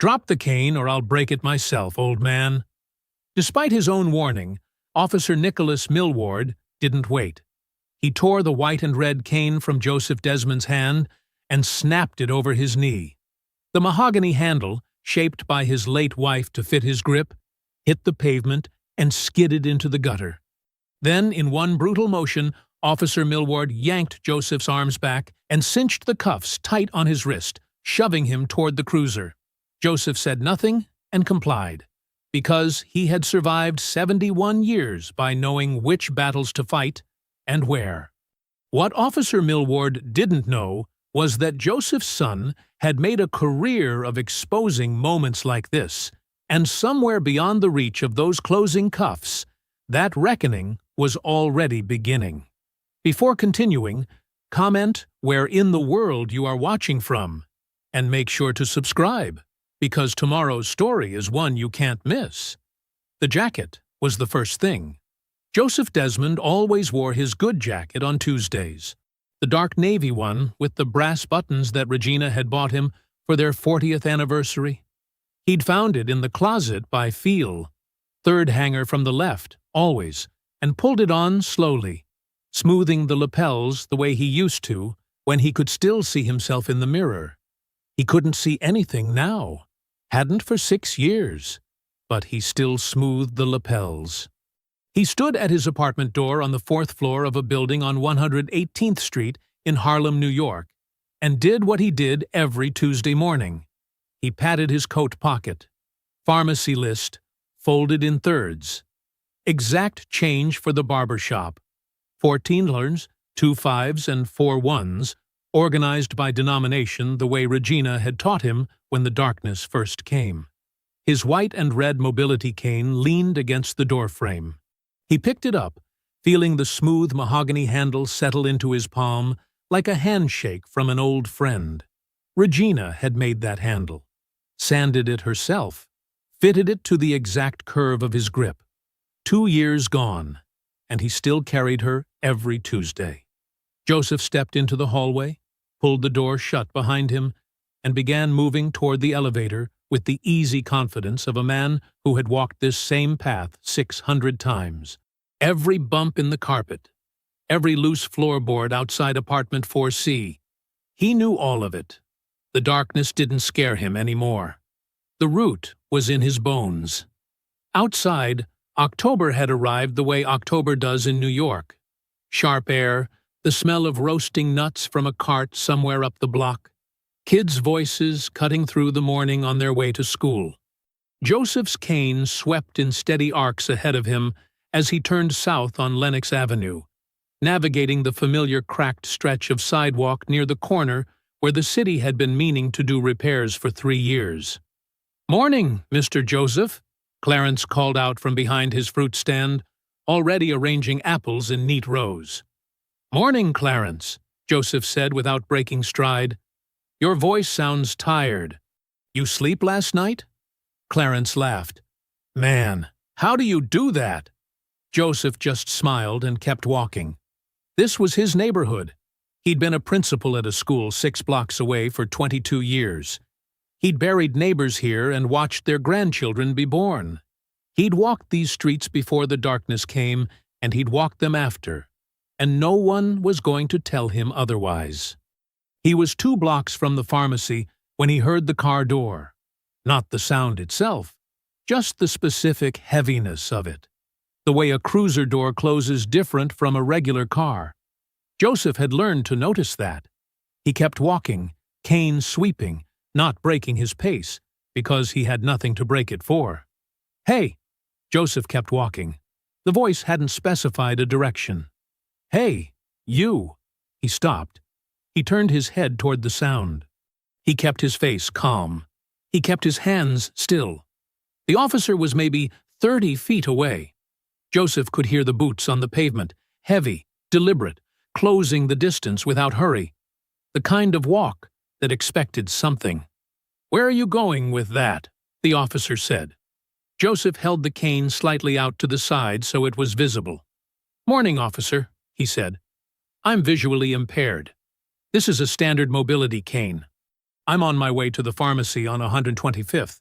"Drop the cane or I'll break it myself, old man." Despite his own warning, Officer Nicholas Millward didn't wait. He tore the white and red cane from Joseph Desmond's hand and snapped it over his knee. The mahogany handle, shaped by his late wife to fit his grip, hit the pavement and skidded into the gutter. Then, in one brutal motion, Officer Millward yanked Joseph's arms back and cinched the cuffs tight on his wrist, shoving him toward the cruiser. Joseph said nothing and complied, because he had survived 71 years by knowing which battles to fight and where. What Officer Millward didn't know was that Joseph's son had made a career of exposing moments like this, and somewhere beyond the reach of those closing cuffs, that reckoning was already beginning. Before continuing, comment where in the world you are watching from, and make sure to subscribe, because tomorrow's story is one you can't miss. The jacket was the first thing. Joseph Desmond always wore his good jacket on Tuesdays, the dark navy one with the brass buttons that Regina had bought him for their 40th anniversary. He'd found it in the closet by feel, third hanger from the left, always, and pulled it on slowly, smoothing the lapels the way he used to when he could still see himself in the mirror. He couldn't see anything now, hadn't for 6 years, but he still smoothed the lapels. He stood at his apartment door on the 4th floor of a building on 118th Street in Harlem, New York, and did what he did every Tuesday morning. He patted his coat pocket. Pharmacy list, folded in thirds. Exact change for the barber shop. 14 $, 2 5s, and 4 1s, organized by denomination the way Regina had taught him when the darkness first came. His white and red mobility cane leaned against the doorframe. He picked it up, feeling the smooth mahogany handle settle into his palm like a handshake from an old friend. Regina had made that handle, sanded it herself, fitted it to the exact curve of his grip. 2 years gone, and he still carried her every Tuesday. Joseph stepped into the hallway, pulled the door shut behind him, and began moving toward the elevator with the easy confidence of a man who had walked this same path 600 times. Every bump in the carpet, every loose floorboard outside apartment 4C. He knew all of it. The darkness didn't scare him anymore. The root was in his bones. Outside, October had arrived the way October does in New York. Sharp air, the smell of roasting nuts from a cart somewhere up the block, kids' voices cutting through the morning on their way to school. Joseph's cane swept in steady arcs ahead of him as he turned south on Lenox Avenue, navigating the familiar cracked stretch of sidewalk near the corner where the city had been meaning to do repairs for 3 years. "Morning, Mr. Joseph," Clarence called out from behind his fruit stand, already arranging apples in neat rows. "Morning, Clarence," Joseph said without breaking stride. "Your voice sounds tired. You sleep last night?" Clarence laughed. "Man, how do you do that?" Joseph just smiled and kept walking. This was his neighborhood. He'd been a principal at a school 6 blocks away for 22 years. He'd buried neighbors here and watched their grandchildren be born. He'd walked these streets before the darkness came, and he'd walked them after, and no one was going to tell him otherwise. He was 2 blocks from the pharmacy when he heard the car door. Not the sound itself, just the specific heaviness of it. The way a cruiser door closes different from a regular car. Joseph had learned to notice that. He kept walking, cane sweeping, not breaking his pace, because he had nothing to break it for. "Hey!" Joseph kept walking. The voice hadn't specified a direction. "Hey, you!" He stopped. He turned his head toward the sound. He kept his face calm. He kept his hands still. The officer was maybe 30 feet away. Joseph could hear the boots on the pavement, heavy, deliberate, closing the distance without hurry. The kind of walk that expected something. "Where are you going with that?" the officer said. Joseph held the cane slightly out to the side so it was visible. "Morning, officer," he said. "I'm visually impaired. This is a standard mobility cane." I'm on my way to the pharmacy on 125th.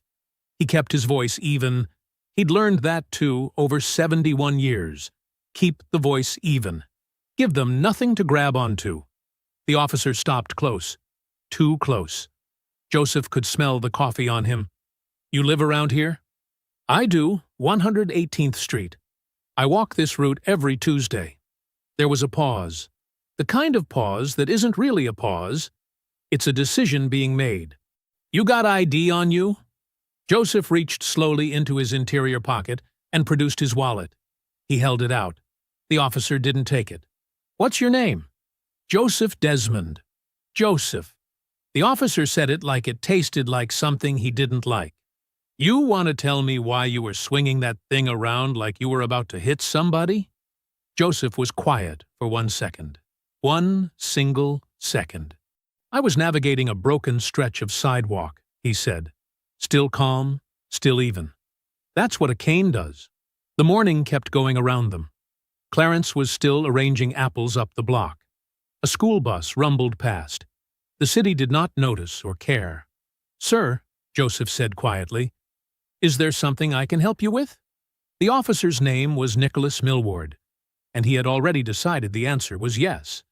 He kept his voice even. He'd learned that, too, over 71 years. Keep the voice even. Give them nothing to grab onto. The officer stopped close. Too close. Joseph could smell the coffee on him. You live around here? I do, 118th Street. I walk this route every Tuesday. There was a pause. The kind of pause that isn't really a pause. It's a decision being made. You got ID on you? Joseph reached slowly into his interior pocket and produced his wallet. He held it out. The officer didn't take it. What's your name? Joseph Desmond. Joseph. The officer said it like it tasted like something he didn't like. You want to tell me why you were swinging that thing around like you were about to hit somebody? Joseph was quiet for 1 second. 1 single second. I was navigating a broken stretch of sidewalk, he said. Still calm, still even. That's what a cane does. The morning kept going around them. Clarence was still arranging apples up the block. A school bus rumbled past. The city did not notice or care. Sir, Joseph said quietly, is there something I can help you with? The officer's name was Nicholas Millward, and he had already decided the answer was yes.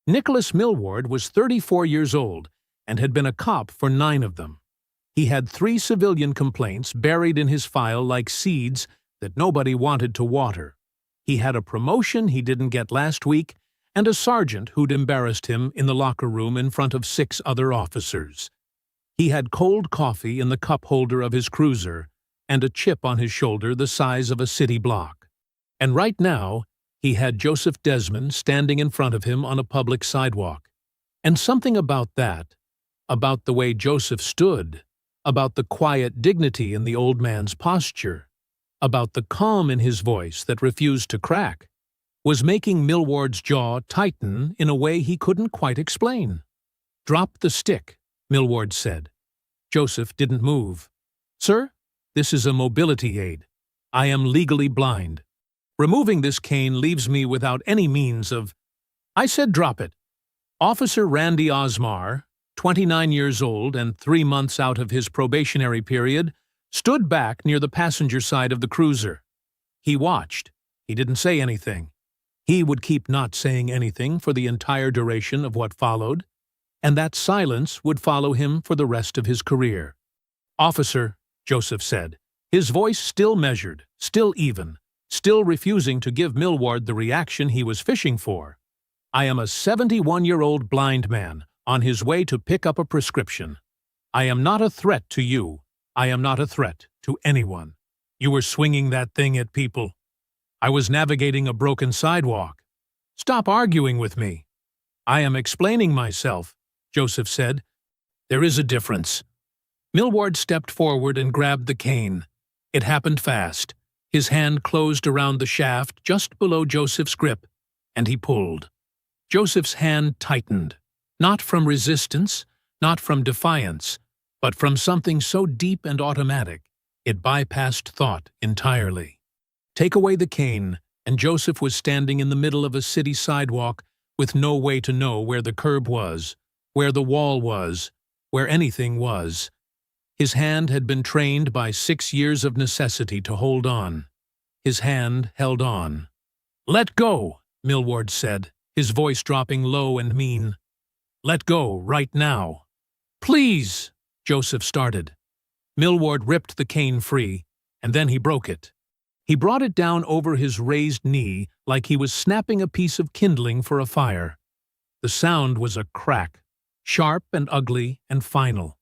Nicholas Millward was 34 years old and had been a cop for 9 of them. He had 3 civilian complaints buried in his file like seeds that nobody wanted to water. He had a promotion he didn't get last week and a sergeant who'd embarrassed him in the locker room in front of 6 other officers. He had cold coffee in the cup holder of his cruiser and a chip on his shoulder the size of a city block. And right now, he had Joseph Desmond standing in front of him on a public sidewalk. And something about that, about the way Joseph stood, about the quiet dignity in the old man's posture, about the calm in his voice that refused to crack, was making Millward's jaw tighten in a way he couldn't quite explain. Drop the stick, Millward said. Joseph didn't move. Sir, this is a mobility aid. I am legally blind. Removing this cane leaves me without any means of... I said drop it. Officer Randy Osmar, 29 years old and 3 months out of his probationary period, stood back near the passenger side of the cruiser. He watched. He didn't say anything. He would keep not saying anything for the entire duration of what followed, and that silence would follow him for the rest of his career. Officer, Joseph said, his voice still measured, still even, still refusing to give Millward the reaction he was fishing for. I am a 71-year-old blind man on his way to pick up a prescription. I am not a threat to you. I am not a threat to anyone. You were swinging that thing at people. I was navigating a broken sidewalk. Stop arguing with me. I am explaining myself, Joseph said. There is a difference. Millward stepped forward and grabbed the cane. It happened fast. His hand closed around the shaft just below Joseph's grip, and he pulled. Joseph's hand tightened, not from resistance, not from defiance, but from something so deep and automatic, it bypassed thought entirely. Take away the cane, and Joseph was standing in the middle of a city sidewalk with no way to know where the curb was, where the wall was, where anything was. His hand had been trained by 6 years of necessity to hold on. His hand held on. Let go, Millward said, his voice dropping low and mean. Let go, right now. Please, Joseph started. Millward ripped the cane free, and then he broke it. He brought it down over his raised knee like he was snapping a piece of kindling for a fire. The sound was a crack, sharp and ugly and final.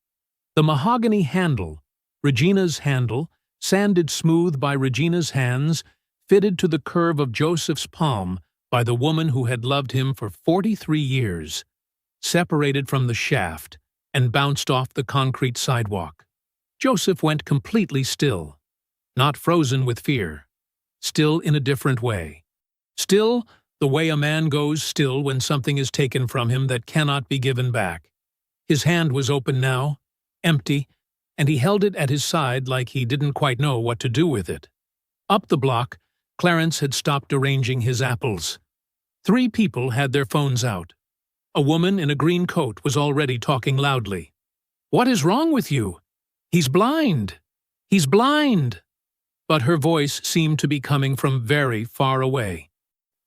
The mahogany handle, Regina's handle, sanded smooth by Regina's hands, fitted to the curve of Joseph's palm by the woman who had loved him for 43 years, separated from the shaft and bounced off the concrete sidewalk. Joseph went completely still, not frozen with fear, still in a different way. Still, the way a man goes still when something is taken from him that cannot be given back. His hand was open now, empty, and he held it at his side like he didn't quite know what to do with it. Up the block, Clarence had stopped arranging his apples. 3 people had their phones out. A woman in a green coat was already talking loudly. What is wrong with you? He's blind! He's blind! But her voice seemed to be coming from very far away.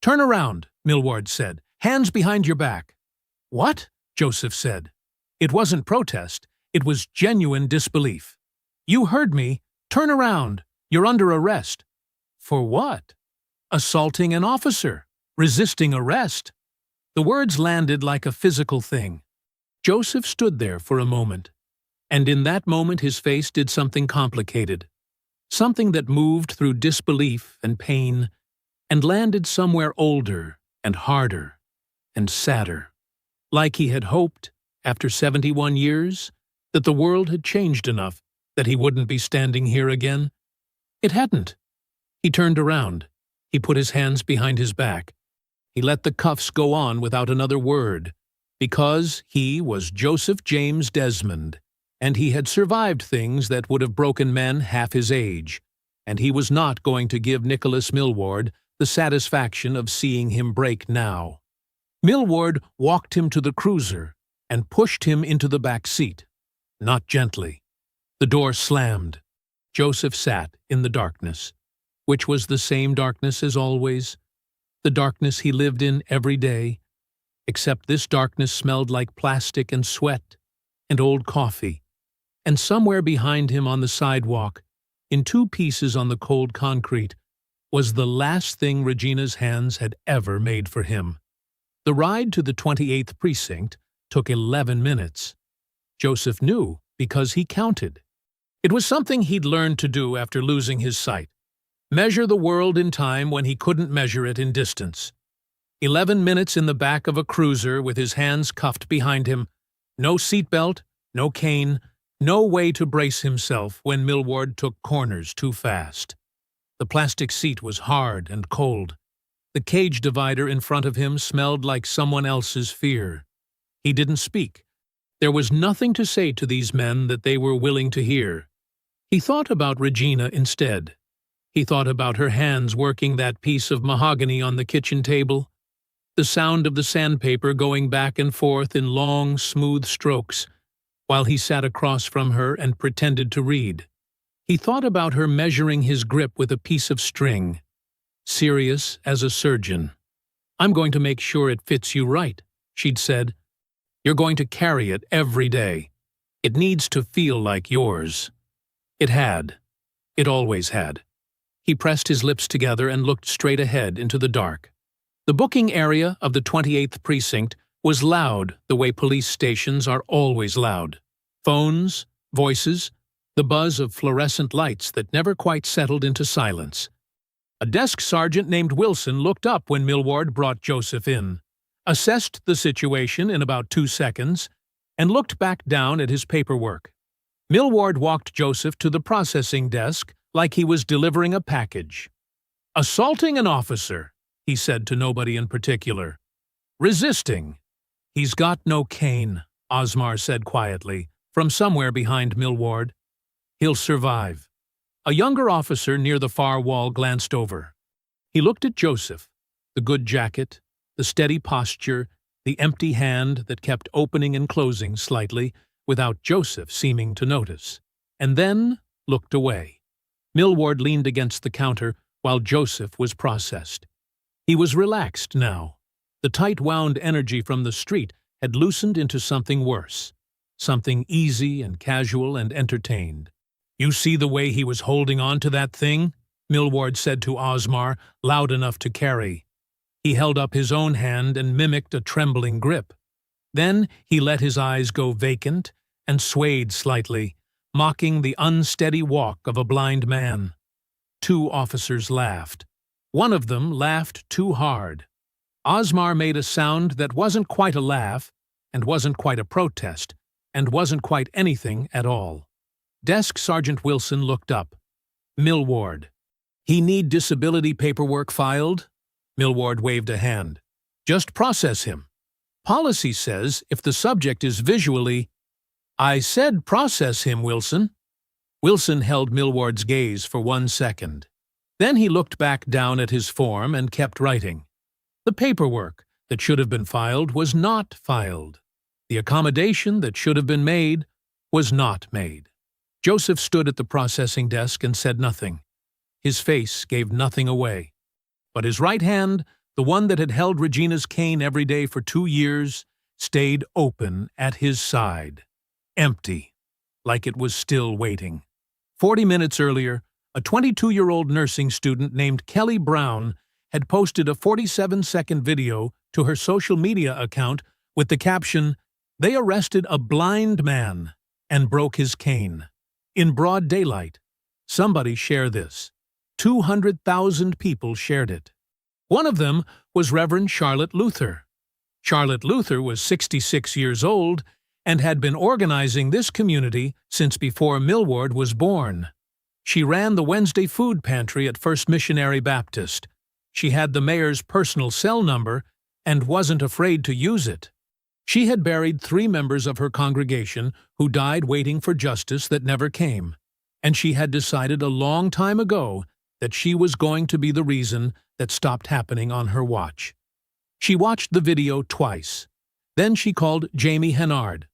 Turn around, Millward said. Hands behind your back. What? Joseph said. It wasn't protest. It was genuine disbelief. You heard me. Turn around. You're under arrest. For what? Assaulting an officer. Resisting arrest. The words landed like a physical thing. Joseph stood there for a moment, and in that moment his face did something complicated, something that moved through disbelief and pain and landed somewhere older and harder and sadder, like he had hoped, after 71 years, that the world had changed enough that he wouldn't be standing here again. It hadn't. He turned around. He put his hands behind his back. He let the cuffs go on without another word, because he was Joseph James Desmond, and he had survived things that would have broken men half his age, and he was not going to give Nicholas Millward the satisfaction of seeing him break now. Millward walked him to the cruiser and pushed him into the back seat, not gently. The door slammed. Joseph sat in the darkness, which was the same darkness as always, the darkness he lived in every day, except this darkness smelled like plastic and sweat and old coffee, and somewhere behind him on the sidewalk, in two pieces on the cold concrete, was the last thing Regina's hands had ever made for him. The ride to the 28th precinct took 11 minutes. Joseph knew because he counted. It was something he'd learned to do after losing his sight. Measure the world in time when he couldn't measure it in distance. 11 minutes in the back of a cruiser with his hands cuffed behind him, no seatbelt, no cane, no way to brace himself when Millward took corners too fast. The plastic seat was hard and cold. The cage divider in front of him smelled like someone else's fear. He didn't speak. There was nothing to say to these men that they were willing to hear. He thought about Regina instead. He thought about her hands working that piece of mahogany on the kitchen table, the sound of the sandpaper going back and forth in long, smooth strokes, while he sat across from her and pretended to read. He thought about her measuring his grip with a piece of string, serious as a surgeon. "I'm going to make sure it fits you right," she'd said. "You're going to carry it every day. It needs to feel like yours." It had. It always had. He pressed his lips together and looked straight ahead into the dark. The booking area of the 28th precinct was loud the way police stations are always loud. Phones, voices, the buzz of fluorescent lights that never quite settled into silence. A desk sergeant named Wilson looked up when Millward brought Joseph in, assessed the situation in about 2 seconds, and looked back down at his paperwork. Millward walked Joseph to the processing desk like he was delivering a package. "Assaulting an officer," he said to nobody in particular. "Resisting." "He's got no cane," Osmar said quietly, from somewhere behind Millward. "He'll survive." A younger officer near the far wall glanced over. He looked at Joseph, the good jacket, the steady posture, the empty hand that kept opening and closing slightly, without Joseph seeming to notice, and then looked away. Millward leaned against the counter while Joseph was processed. He was relaxed now. The tight-wound energy from the street had loosened into something worse, something easy and casual and entertained. "You see the way he was holding on to that thing?" Millward said to Osmar, loud enough to carry. He held up his own hand and mimicked a trembling grip. Then he let his eyes go vacant and swayed slightly, mocking the unsteady walk of a blind man. 2 officers laughed. One of them laughed too hard. Osmar made a sound that wasn't quite a laugh, and wasn't quite a protest, and wasn't quite anything at all. Desk Sergeant Wilson looked up. "Millward. He need disability paperwork filed?" Millward waved a hand. "Just process him. Policy says if the subject is visually—" "I said process him, Wilson." Wilson held Millward's gaze for 1 second. Then he looked back down at his form and kept writing. The paperwork that should have been filed was not filed. The accommodation that should have been made was not made. Joseph stood at the processing desk and said nothing. His face gave nothing away. But his right hand, the one that had held Regina's cane every day for 2 years, stayed open at his side, empty, like it was still waiting. 40 minutes earlier, a 22-year-old nursing student named Kelly Brown had posted a 47-second video to her social media account with the caption, "They arrested a blind man and broke his cane." In broad daylight. Somebody share this. 200,000 people shared it. One of them was Reverend Charlotte Luther. Charlotte Luther was 66 years old and had been organizing this community since before Millward was born. She ran the Wednesday food pantry at First Missionary Baptist. She had the mayor's personal cell number and wasn't afraid to use it. She had buried 3 members of her congregation who died waiting for justice that never came, and she had decided a long time ago that she was going to be the reason that stopped happening on her watch. She watched the video twice. Then she called Jamie Hennard.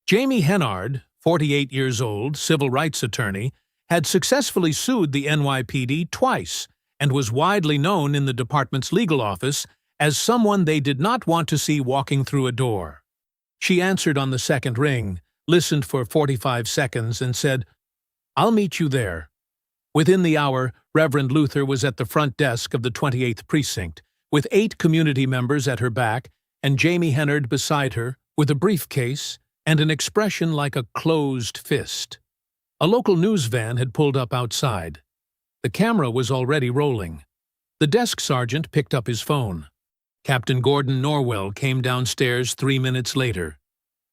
Jamie Hennard, 48 years old, civil rights attorney, had successfully sued the NYPD twice and was widely known in the department's legal office as someone they did not want to see walking through a door. She answered on the second ring, listened for 45 seconds, and said, "I'll meet you there." Within the hour, Reverend Luther was at the front desk of the 28th Precinct, with 8 community members at her back and Jamie Hennard beside her, with a briefcase and an expression like a closed fist. A local news van had pulled up outside. The camera was already rolling. The desk sergeant picked up his phone. Captain Gordon Norwell came downstairs 3 minutes later.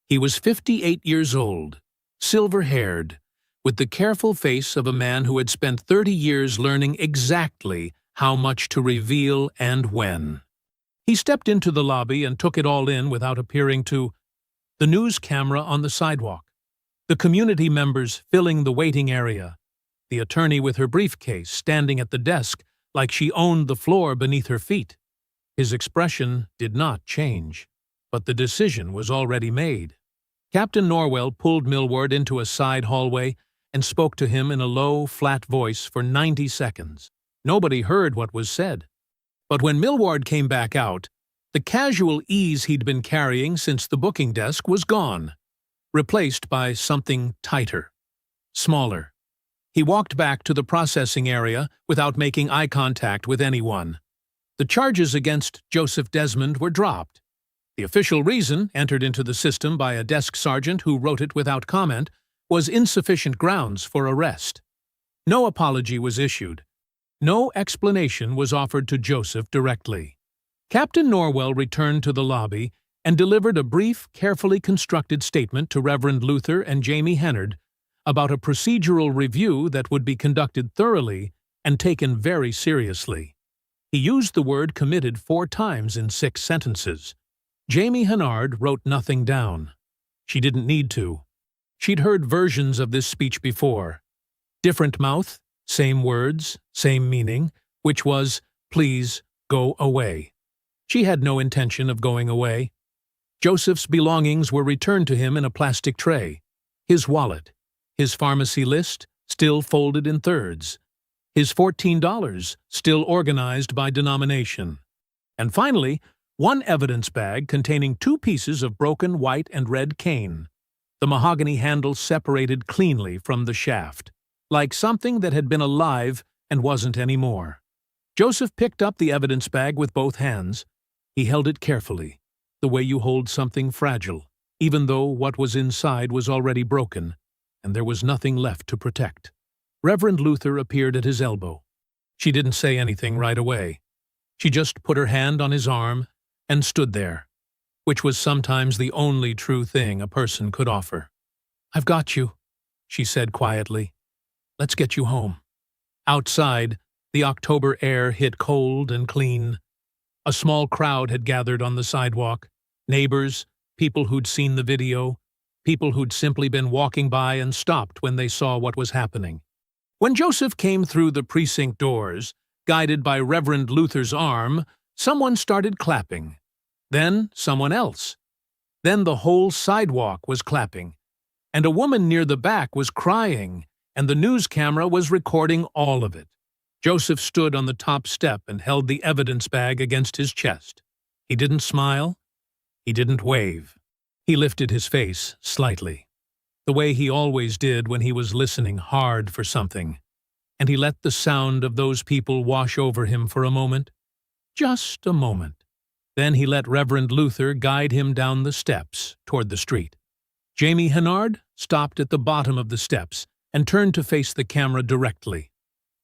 He was 58 years old, silver-haired, with the careful face of a man who had spent 30 years learning exactly how much to reveal and when. He stepped into the lobby and took it all in without appearing to. The news camera on the sidewalk, the community members filling the waiting area, the attorney with her briefcase standing at the desk like she owned the floor beneath her feet. His expression did not change, but the decision was already made. Captain Norwell pulled Millward into a side hallway and spoke to him in a low, flat voice for 90 seconds. Nobody heard what was said. But when Millward came back out, the casual ease he'd been carrying since the booking desk was gone, replaced by something tighter, smaller. He walked back to the processing area without making eye contact with anyone. The charges against Joseph Desmond were dropped. The official reason, entered into the system by a desk sergeant who wrote it without comment, was insufficient grounds for arrest. No apology was issued. No explanation was offered to Joseph directly. Captain Norwell returned to the lobby and delivered a brief, carefully constructed statement to Reverend Luther and Jamie Hennard about a procedural review that would be conducted thoroughly and taken very seriously. He used the word committed 4 times in 6 sentences. Jamie Hennard wrote nothing down. She didn't need to. She'd heard versions of this speech before. Different mouth, same words, same meaning, which was, "Please go away." She had no intention of going away. Joseph's belongings were returned to him in a plastic tray. His wallet, his pharmacy list, still folded in thirds, his $14, still organized by denomination. And finally, 1 evidence bag containing 2 pieces of broken white and red cane, the mahogany handle separated cleanly from the shaft, like something that had been alive and wasn't anymore. Joseph picked up the evidence bag with both hands. He held it carefully, the way you hold something fragile, even though what was inside was already broken, and there was nothing left to protect. Reverend Luther appeared at his elbow. She didn't say anything right away. She just put her hand on his arm and stood there, which was sometimes the only true thing a person could offer. "I've got you," she said quietly. "Let's get you home." Outside, the October air hit cold and clean. A small crowd had gathered on the sidewalk. Neighbors, people who'd seen the video, people who'd simply been walking by and stopped when they saw what was happening. When Joseph came through the precinct doors, guided by Reverend Luther's arm, someone started clapping. Then someone else. Then the whole sidewalk was clapping. and a woman near the back was crying, and the news camera was recording all of it. Joseph stood on the top step and held the evidence bag against his chest. He didn't smile. He didn't wave. He lifted his face slightly, the way he always did when he was listening hard for something, and he let the sound of those people wash over him for a moment. Just a moment. Then he let Reverend Luther guide him down the steps toward the street. Jamie Hennard stopped at the bottom of the steps and turned to face the camera directly.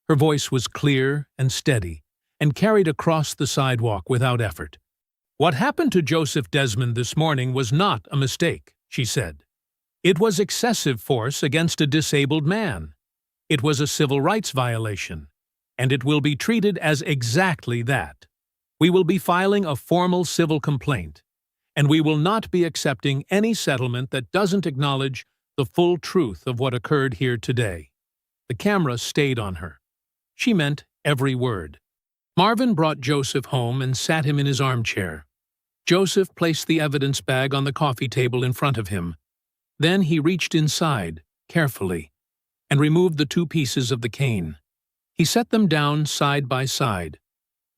Her voice was clear and steady and carried across the sidewalk without effort. "What happened to Joseph Desmond this morning was not a mistake," she said. "It was excessive force against a disabled man. It was a civil rights violation, and it will be treated as exactly that. We will be filing a formal civil complaint, and we will not be accepting any settlement that doesn't acknowledge the full truth of what occurred here today." The camera stayed on her. She meant every word. Marvin brought Joseph home and sat him in his armchair. Joseph placed the evidence bag on the coffee table in front of him. Then he reached inside, carefully, and removed the 2 pieces of the cane. He set them down side by side,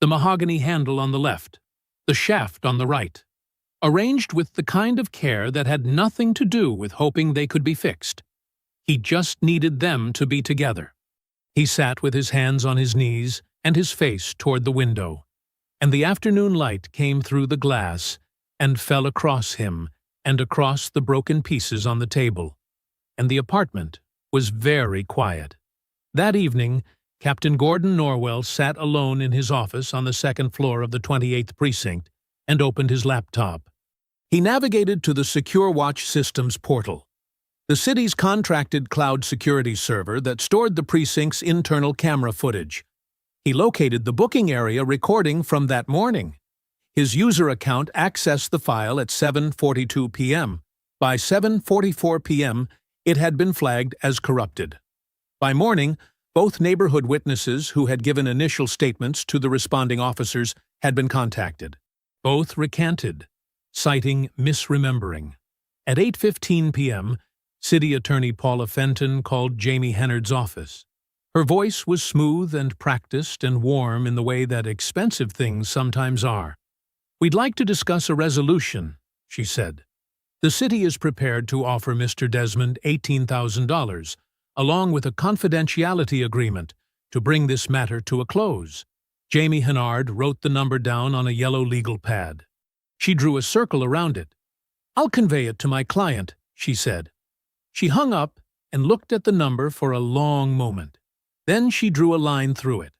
the mahogany handle on the left, the shaft on the right, arranged with the kind of care that had nothing to do with hoping they could be fixed. He just needed them to be together. He sat with his hands on his knees and his face toward the window, and the afternoon light came through the glass and fell across him and across the broken pieces on the table, and the apartment was very quiet. That evening, Captain Gordon Norwell sat alone in his office on the 2nd floor of the 28th Precinct and opened his laptop. He navigated to the Secure Watch Systems portal, the city's contracted cloud security server that stored the precinct's internal camera footage. He located the booking area recording from that morning. His user account accessed the file at 7:42 p.m. By 7:44 p.m., it had been flagged as corrupted. By morning, both neighborhood witnesses who had given initial statements to the responding officers had been contacted. Both recanted, citing misremembering. At 8:15 p.m., City Attorney Paula Fenton called Jamie Hennard's office. Her voice was smooth and practiced and warm in the way that expensive things sometimes are. "We'd like to discuss a resolution," she said. "The city is prepared to offer Mr. Desmond $18,000, along with a confidentiality agreement, to bring this matter to a close." Jamie Hennard wrote the number down on a yellow legal pad. She drew a circle around it. "I'll convey it to my client," she said. She hung up and looked at the number for a long moment. Then she drew a line through it.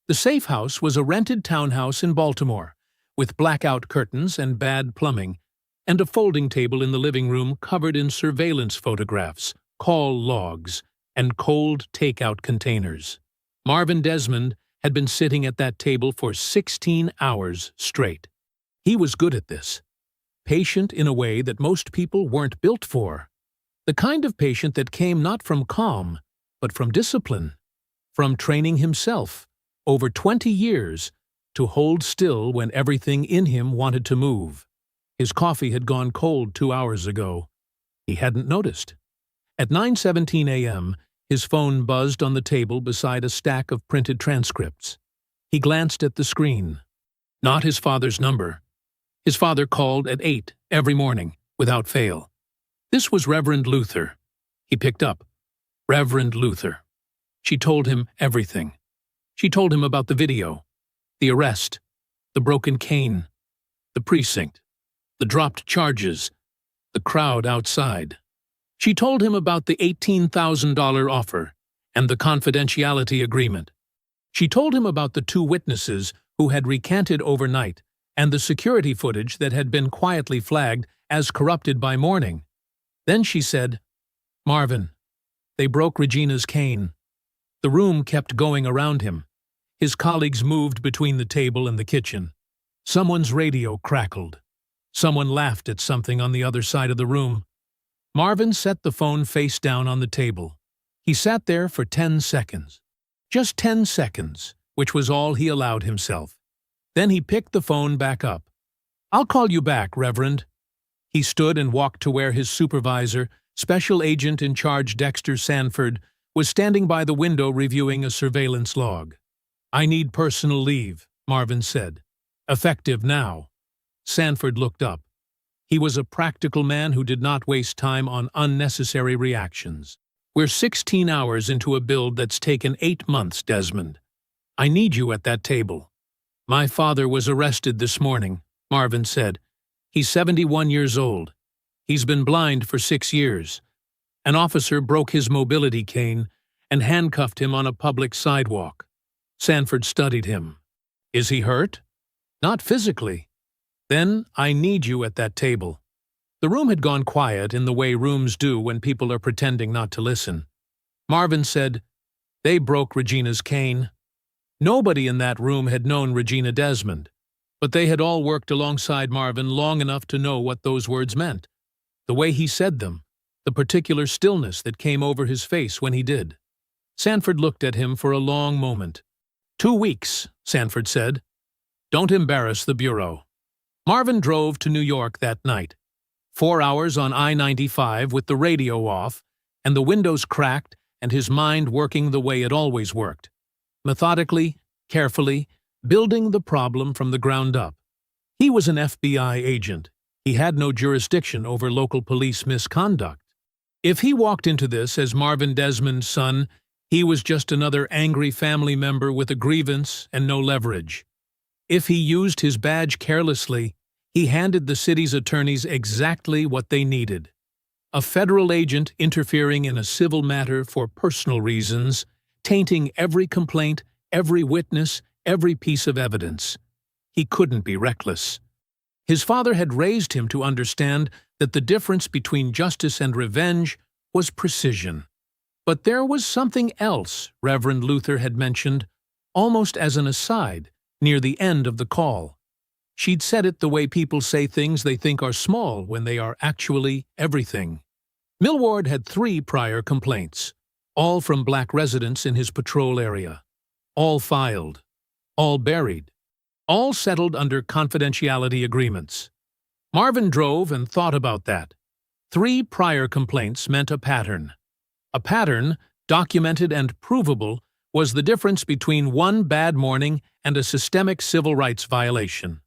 The safe house was a rented townhouse in Baltimore, with blackout curtains and bad plumbing, and a folding table in the living room covered in surveillance photographs, call logs, and cold takeout containers. Marvin Desmond had been sitting at that table for 16 hours straight. He was good at this. Patient in a way that most people weren't built for. The kind of patient that came not from calm, but from discipline. From training himself, over 20 years, to hold still when everything in him wanted to move. His coffee had gone cold 2 hours ago. He hadn't noticed. At 9:17 a.m., his phone buzzed on the table beside a stack of printed transcripts. He glanced at the screen. Not his father's number. His father called at 8 every morning, without fail. This was Reverend Luther. He picked up. Reverend Luther. She told him everything. She told him about the video, the arrest, the broken cane, the precinct, the dropped charges, the crowd outside. She told him about the $18,000 offer and the confidentiality agreement. She told him about the 2 witnesses who had recanted overnight and the security footage that had been quietly flagged as corrupted by morning. Then she said, "Marvin, they broke Regina's cane." The room kept going around him. His colleagues moved between the table and the kitchen. Someone's radio crackled. Someone laughed at something on the other side of the room. Marvin set the phone face down on the table. He sat there for 10 seconds. Just 10 seconds, which was all he allowed himself. Then he picked the phone back up. "I'll call you back, Reverend." He stood and walked to where his supervisor, Special Agent in Charge Dexter Sanford was standing by the window reviewing a surveillance log. "I need personal leave," Marvin said. "Effective now." Sanford looked up. He was a practical man who did not waste time on unnecessary reactions. "We're 16 hours into a build that's taken 8 months, Desmond. I need you at that table." "My father was arrested this morning," Marvin said. "He's 71 years old. He's been blind for 6 years. An officer broke his mobility cane and handcuffed him on a public sidewalk." Sanford studied him. "Is he hurt?" "Not physically." "Then I need you at that table." The room had gone quiet in the way rooms do when people are pretending not to listen. Marvin said, "They broke Regina's cane." Nobody in that room had known Regina Desmond, but they had all worked alongside Marvin long enough to know what those words meant. The way he said them, the particular stillness that came over his face when he did. Sanford looked at him for a long moment. 2 weeks, Sanford said. "Don't embarrass the Bureau." Marvin drove to New York that night. 4 hours on I-95 with the radio off, and the windows cracked and his mind working the way it always worked. Methodically, carefully, building the problem from the ground up. He was an FBI agent. He had no jurisdiction over local police misconduct. If he walked into this as Marvin Desmond's son, he was just another angry family member with a grievance and no leverage. If he used his badge carelessly, he handed the city's attorneys exactly what they needed. A federal agent interfering in a civil matter for personal reasons, tainting every complaint, every witness, every piece of evidence. He couldn't be reckless. His father had raised him to understand that the difference between justice and revenge was precision. But there was something else Reverend Luther had mentioned, almost as an aside, near the end of the call. She'd said it the way people say things they think are small when they are actually everything. Millward had 3 prior complaints, all from black residents in his patrol area. All filed, all buried, all settled under confidentiality agreements. Marvin drove and thought about that. 3 prior complaints meant a pattern. A pattern, documented and provable, was the difference between one bad morning and a systemic civil rights violation.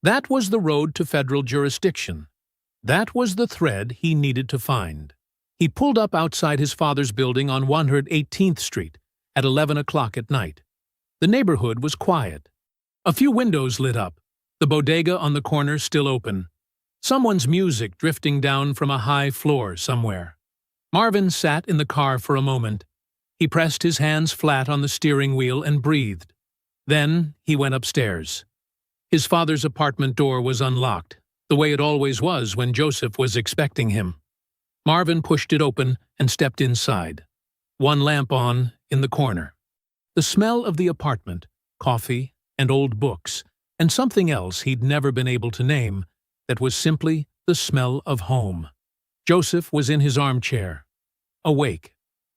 That was the road to federal jurisdiction. That was the thread he needed to find. He pulled up outside his father's building on 118th Street at 11 o'clock at night. The neighborhood was quiet. A few windows lit up, the bodega on the corner still open. Someone's music drifting down from a high floor somewhere. Marvin sat in the car for a moment. He pressed his hands flat on the steering wheel and breathed. Then he went upstairs. His father's apartment door was unlocked, the way it always was when Joseph was expecting him. Marvin pushed it open and stepped inside. One lamp on in the corner. The smell of the apartment, coffee and old books, and something else he'd never been able to name, that was simply the smell of home. Joseph was in his armchair, awake.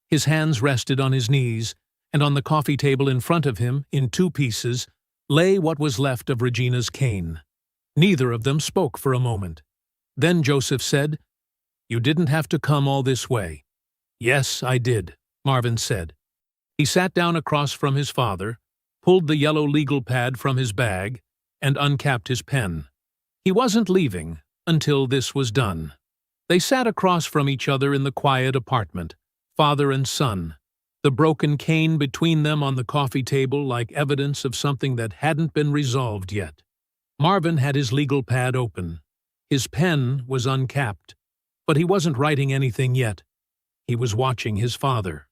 His hands rested on his knees, and on the coffee table in front of him, in 2 pieces, lay what was left of Regina's cane. Neither of them spoke for a moment. Then Joseph said, "You didn't have to come all this way." "Yes, I did," Marvin said. He sat down across from his father, pulled the yellow legal pad from his bag, and uncapped his pen. He wasn't leaving until this was done. They sat across from each other in the quiet apartment, father and son, the broken cane between them on the coffee table like evidence of something that hadn't been resolved yet. Marvin had his legal pad open. His pen was uncapped, but he wasn't writing anything yet. He was watching his father.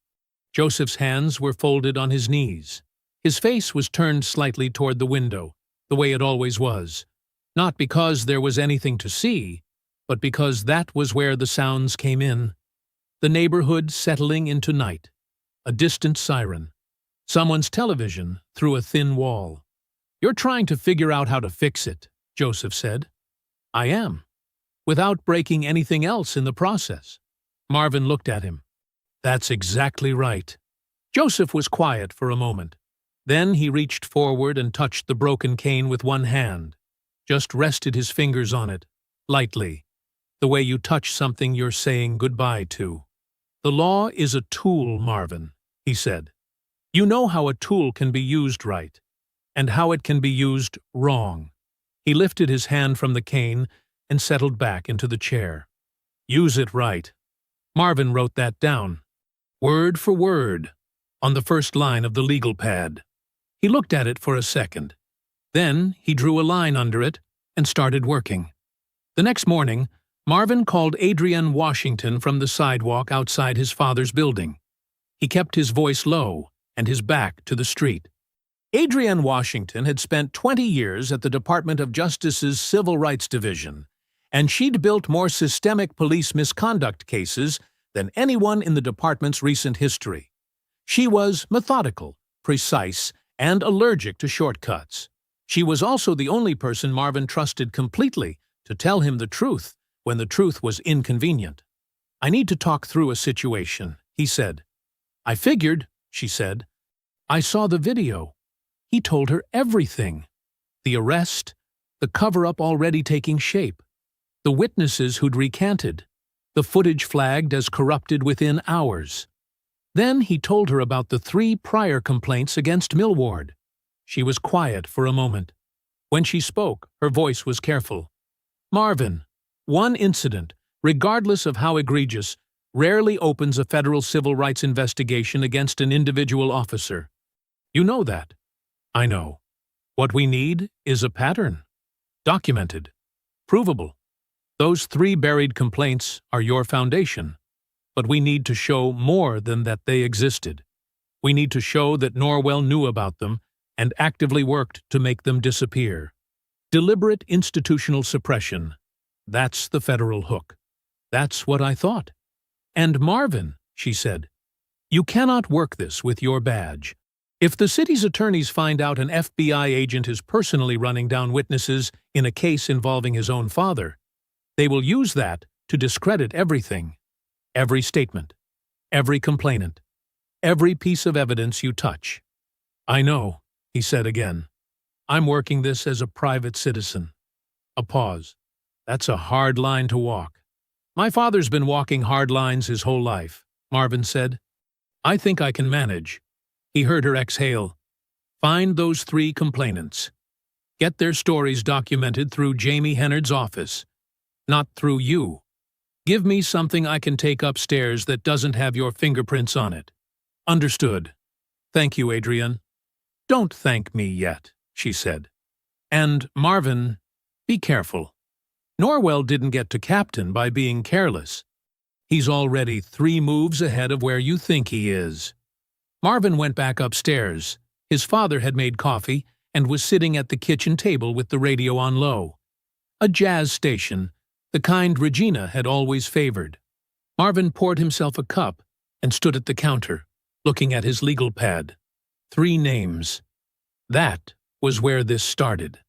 Joseph's hands were folded on his knees. His face was turned slightly toward the window, the way it always was. Not because there was anything to see, but because that was where the sounds came in. The neighborhood settling into night. A distant siren. Someone's television through a thin wall. "You're trying to figure out how to fix it," Joseph said. "I am. Without breaking anything else in the process." Marvin looked at him. "That's exactly right." Joseph was quiet for a moment. Then he reached forward and touched the broken cane with one hand. Just rested his fingers on it, lightly. the way you touch something you're saying goodbye to. The law is a tool, Marvin, he said. You know how a tool can be used right, and how it can be used wrong. He lifted his hand from the cane and settled back into the chair. Use it right. Marvin wrote that down, word for word, on the first line of the legal pad. He looked at it for a second. Then he drew a line under it and started working. The next morning, Marvin called Adrienne Washington from the sidewalk outside his father's building. He kept his voice low and his back to the street. Adrienne Washington had spent 20 years at the Department of Justice's Civil Rights Division, and she'd built more systemic police misconduct cases than anyone in the department's recent history. She was methodical, precise, and allergic to shortcuts. She was also the only person Marvin trusted completely to tell him the truth when the truth was inconvenient. I need to talk through a situation, he said. I figured, she said. I saw the video. He told her everything. The arrest, the cover-up already taking shape, the witnesses who'd recanted, the footage flagged as corrupted within hours. Then he told her about the 3 prior complaints against Millward. She was quiet for a moment. When she spoke, her voice was careful. Marvin, one incident, regardless of how egregious, rarely opens a federal civil rights investigation against an individual officer. You know that. I know. What we need is a pattern. Documented. Provable. Those 3 buried complaints are your foundation. But we need to show more than that they existed. We need to show that Norwell knew about them and actively worked to make them disappear. Deliberate institutional suppression. That's the federal hook. That's what I thought. And Marvin, she said, you cannot work this with your badge. If the city's attorneys find out an FBI agent is personally running down witnesses in a case involving his own father, they will use that to discredit everything. Every statement, every complainant, every piece of evidence you touch. I know, he said again. I'm working this as a private citizen. A pause. That's a hard line to walk. My father's been walking hard lines his whole life, Marvin said. I think I can manage. He heard her exhale. Find those 3 complainants. Get their stories documented through Jamie Hennard's office, not through you. Give me something I can take upstairs that doesn't have your fingerprints on it. Understood. Thank you, Adrienne. Don't thank me yet, she said. And, Marvin, be careful. Norwell didn't get to captain by being careless. He's already 3 moves ahead of where you think he is. Marvin went back upstairs. His father had made coffee and was sitting at the kitchen table with the radio on low. A jazz station, the kind Regina had always favored. Marvin poured himself a cup and stood at the counter, looking at his legal pad. 3 names. That was where this started.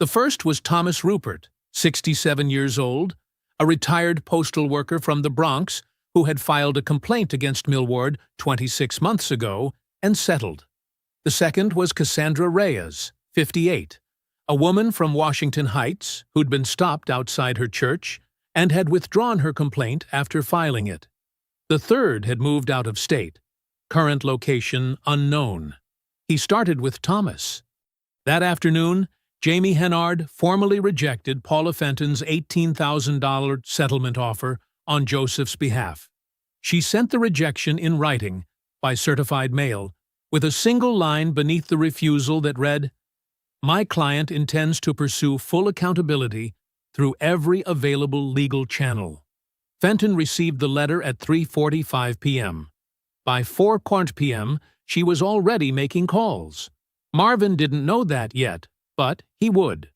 The first was Thomas Rupert, 67 years old, a retired postal worker from the Bronx who had filed a complaint against Millward 26 months ago and settled. The second was Cassandra Reyes, 58, a woman from Washington Heights who'd been stopped outside her church and had withdrawn her complaint after filing it. The third had moved out of state, current location unknown. He started with Thomas. That afternoon, Jamie Hennard formally rejected Paula Fenton's $18,000 settlement offer on Joseph's behalf. She sent the rejection in writing, by certified mail, with a single line beneath the refusal that read, "My client intends to pursue full accountability through every available legal channel." Fenton received the letter at 3:45 p.m. By 4:00 p.m., she was already making calls. Marvin didn't know that yet, but he would.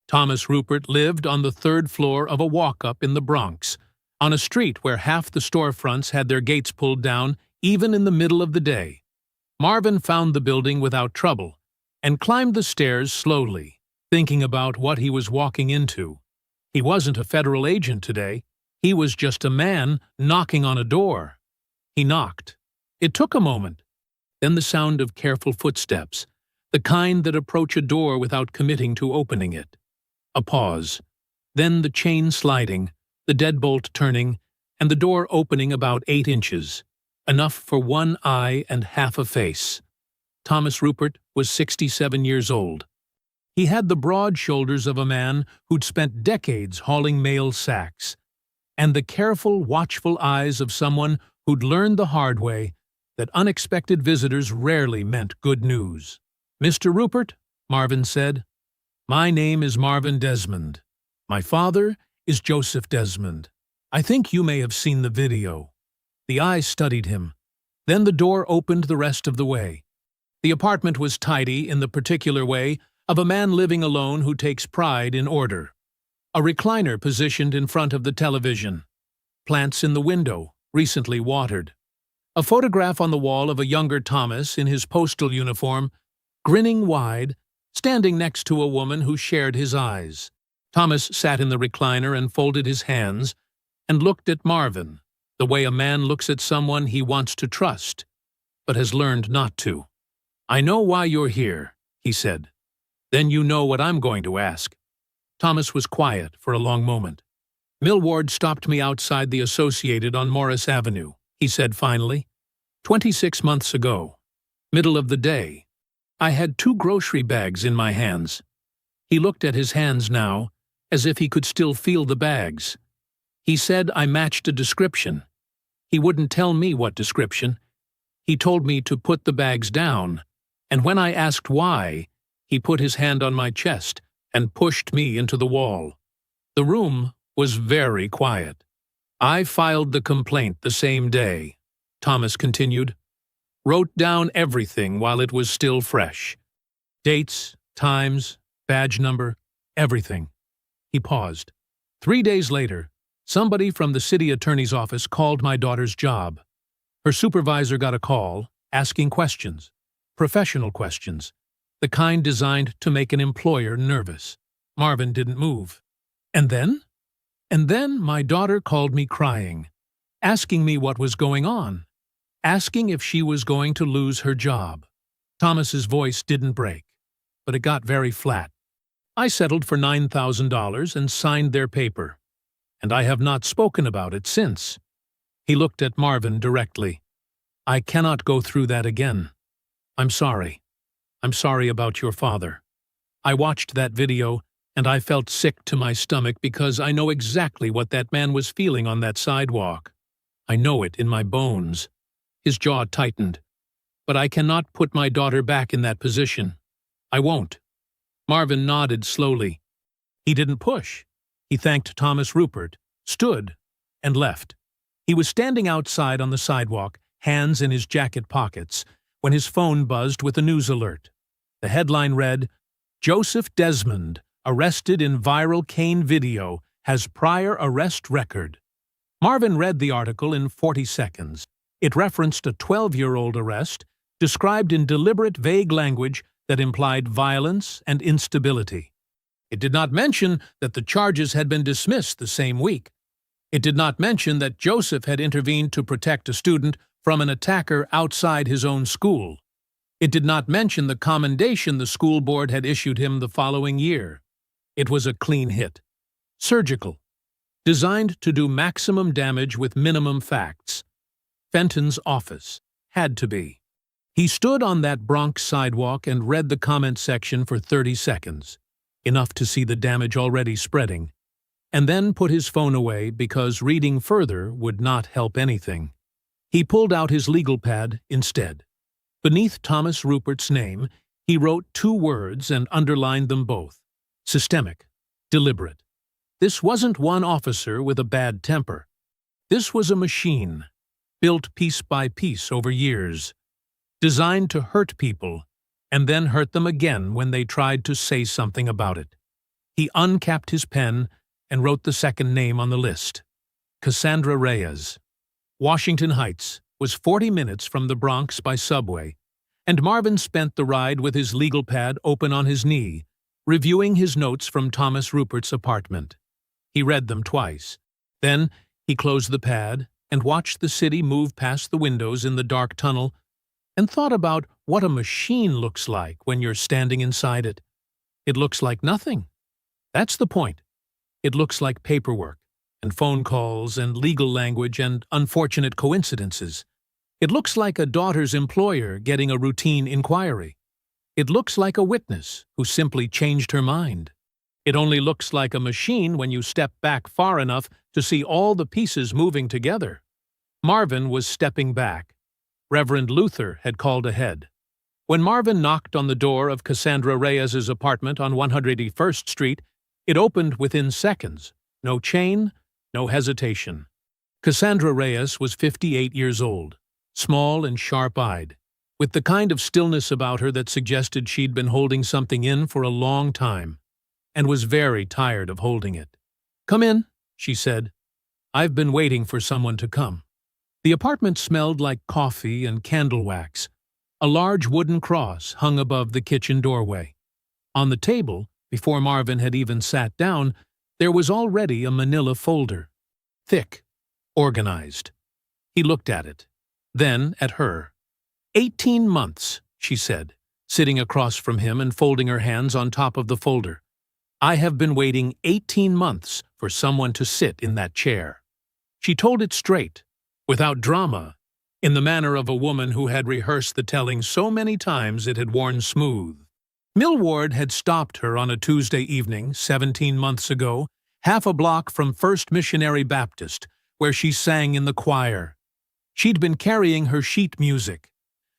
Thomas Rupert lived on the 3rd floor of a walk-up in the Bronx, on a street where half the storefronts had their gates pulled down even in the middle of the day. Marvin found the building without trouble and climbed the stairs slowly, thinking about what he was walking into. He wasn't a federal agent today. He was just a man knocking on a door. He knocked. It took a moment. Then the sound of careful footsteps, the kind that approach a door without committing to opening it. A pause. Then the chain sliding, the deadbolt turning, and the door opening about 8 inches, enough for one eye and half a face. Thomas Rupert was 67 years old. He had the broad shoulders of a man who'd spent decades hauling mail sacks, and the careful, watchful eyes of someone who'd learned the hard way that unexpected visitors rarely meant good news. "Mr. Rupert," Marvin said, "my name is Marvin Desmond. My father is Joseph Desmond. I think you may have seen the video." The eyes studied him. Then the door opened the rest of the way. The apartment was tidy in the particular way of a man living alone who takes pride in order. A recliner positioned in front of the television. Plants in the window, recently watered. A photograph on the wall of a younger Thomas in his postal uniform, grinning wide, standing next to a woman who shared his eyes. Thomas sat in the recliner and folded his hands and looked at Marvin, the way a man looks at someone he wants to trust, but has learned not to. "I know why you're here," he said. "Then you know what I'm going to ask." Thomas was quiet for a long moment. "Millward stopped me outside the Associated on Morris Avenue," he said finally. 26 months ago. Middle of the day. I had 2 grocery bags in my hands." He looked at his hands now, as if he could still feel the bags. "He said I matched a description. He wouldn't tell me what description. He told me to put the bags down, and when I asked why, he put his hand on my chest and pushed me into the wall." The room was very quiet. "I filed the complaint the same day," Thomas continued. "Wrote down everything while it was still fresh. Dates, times, badge number, everything." He paused. 3 days later, somebody from the city attorney's office called my daughter's job. Her supervisor got a call, asking questions, professional questions, the kind designed to make an employer nervous. Marvin didn't move. And then? And then my daughter called me crying, asking me what was going on, asking if she was going to lose her job. Thomas's voice didn't break, but it got very flat. I settled for $9,000 and signed their paper, and I have not spoken about it since. He looked at Marvin directly. "I cannot go through that again. I'm sorry. I'm sorry about your father. I watched that video, and I felt sick to my stomach because I know exactly what that man was feeling on that sidewalk. I know it in my bones." His jaw tightened. "But I cannot put my daughter back in that position. I won't." Marvin nodded slowly. He didn't push. He thanked Thomas Rupert, stood, and left. He was standing outside on the sidewalk, hands in his jacket pockets, when his phone buzzed with a news alert. The headline read, "Joseph Desmond, arrested in viral cane video, has prior arrest record." Marvin read the article in 40 seconds. It referenced a 12-year-old arrest, described in deliberate, vague language that implied violence and instability. It did not mention that the charges had been dismissed the same week. It did not mention that Joseph had intervened to protect a student from an attacker outside his own school. It did not mention the commendation the school board had issued him the following year. It was a clean hit. Surgical. Designed to do maximum damage with minimum facts. Fenton's office. Had to be. He stood on that Bronx sidewalk and read the comment section for 30 seconds, enough to see the damage already spreading, and then put his phone away because reading further would not help anything. He pulled out his legal pad instead. Beneath Thomas Rupert's name, he wrote 2 words and underlined them both. Systemic. Deliberate. This wasn't one officer with a bad temper. This was a machine, built piece by piece over years, designed to hurt people, and then hurt them again when they tried to say something about it. He uncapped his pen and wrote the second name on the list. Cassandra Reyes. Washington Heights was 40 minutes from the Bronx by subway, and Marvin spent the ride with his legal pad open on his knee, reviewing his notes from Thomas Rupert's apartment. He read them twice. Then he closed the pad and watched the city move past the windows in the dark tunnel and thought about what a machine looks like when you're standing inside it. It looks like nothing. That's the point. It looks like paperwork and phone calls and legal language and unfortunate coincidences. It looks like a daughter's employer getting a routine inquiry. It looks like a witness who simply changed her mind. It only looks like a machine when you step back far enough to see all the pieces moving together. Marvin was stepping back. Reverend Luther had called ahead. When Marvin knocked on the door of Cassandra Reyes's apartment on 181st Street, it opened within seconds. No chain, no hesitation. Cassandra Reyes was 58 years old, small and sharp-eyed, with the kind of stillness about her that suggested she'd been holding something in for a long time, and was very tired of holding it. "Come in," she said. "I've been waiting for someone to come." The apartment smelled like coffee and candle wax. A large wooden cross hung above the kitchen doorway. On the table, before Marvin had even sat down, there was already a manila folder. Thick, organized. He looked at it, then at her. 18 months, she said, sitting across from him and folding her hands on top of the folder. "I have been waiting 18 months for someone to sit in that chair." She told it straight, without drama, in the manner of a woman who had rehearsed the telling so many times it had worn smooth. Millward had stopped her on a Tuesday evening, 17 months ago, half a block from First Missionary Baptist, where she sang in the choir. She'd been carrying her sheet music.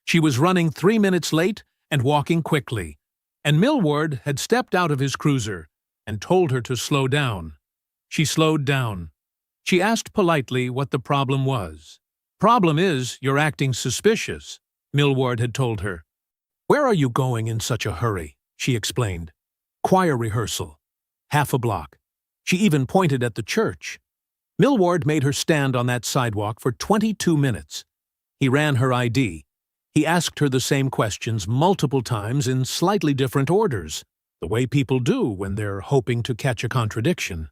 She was running 3 minutes late and walking quickly, and Millward had stepped out of his cruiser and told her to slow down. She slowed down. She asked politely what the problem was. "Problem is, you're acting suspicious," Millward had told her. "Where are you going in such a hurry?" she explained. "Choir rehearsal. Half a block." She even pointed at the church. Millward made her stand on that sidewalk for 22 minutes. He ran her ID. He asked her the same questions multiple times in slightly different orders, the way people do when they're hoping to catch a contradiction.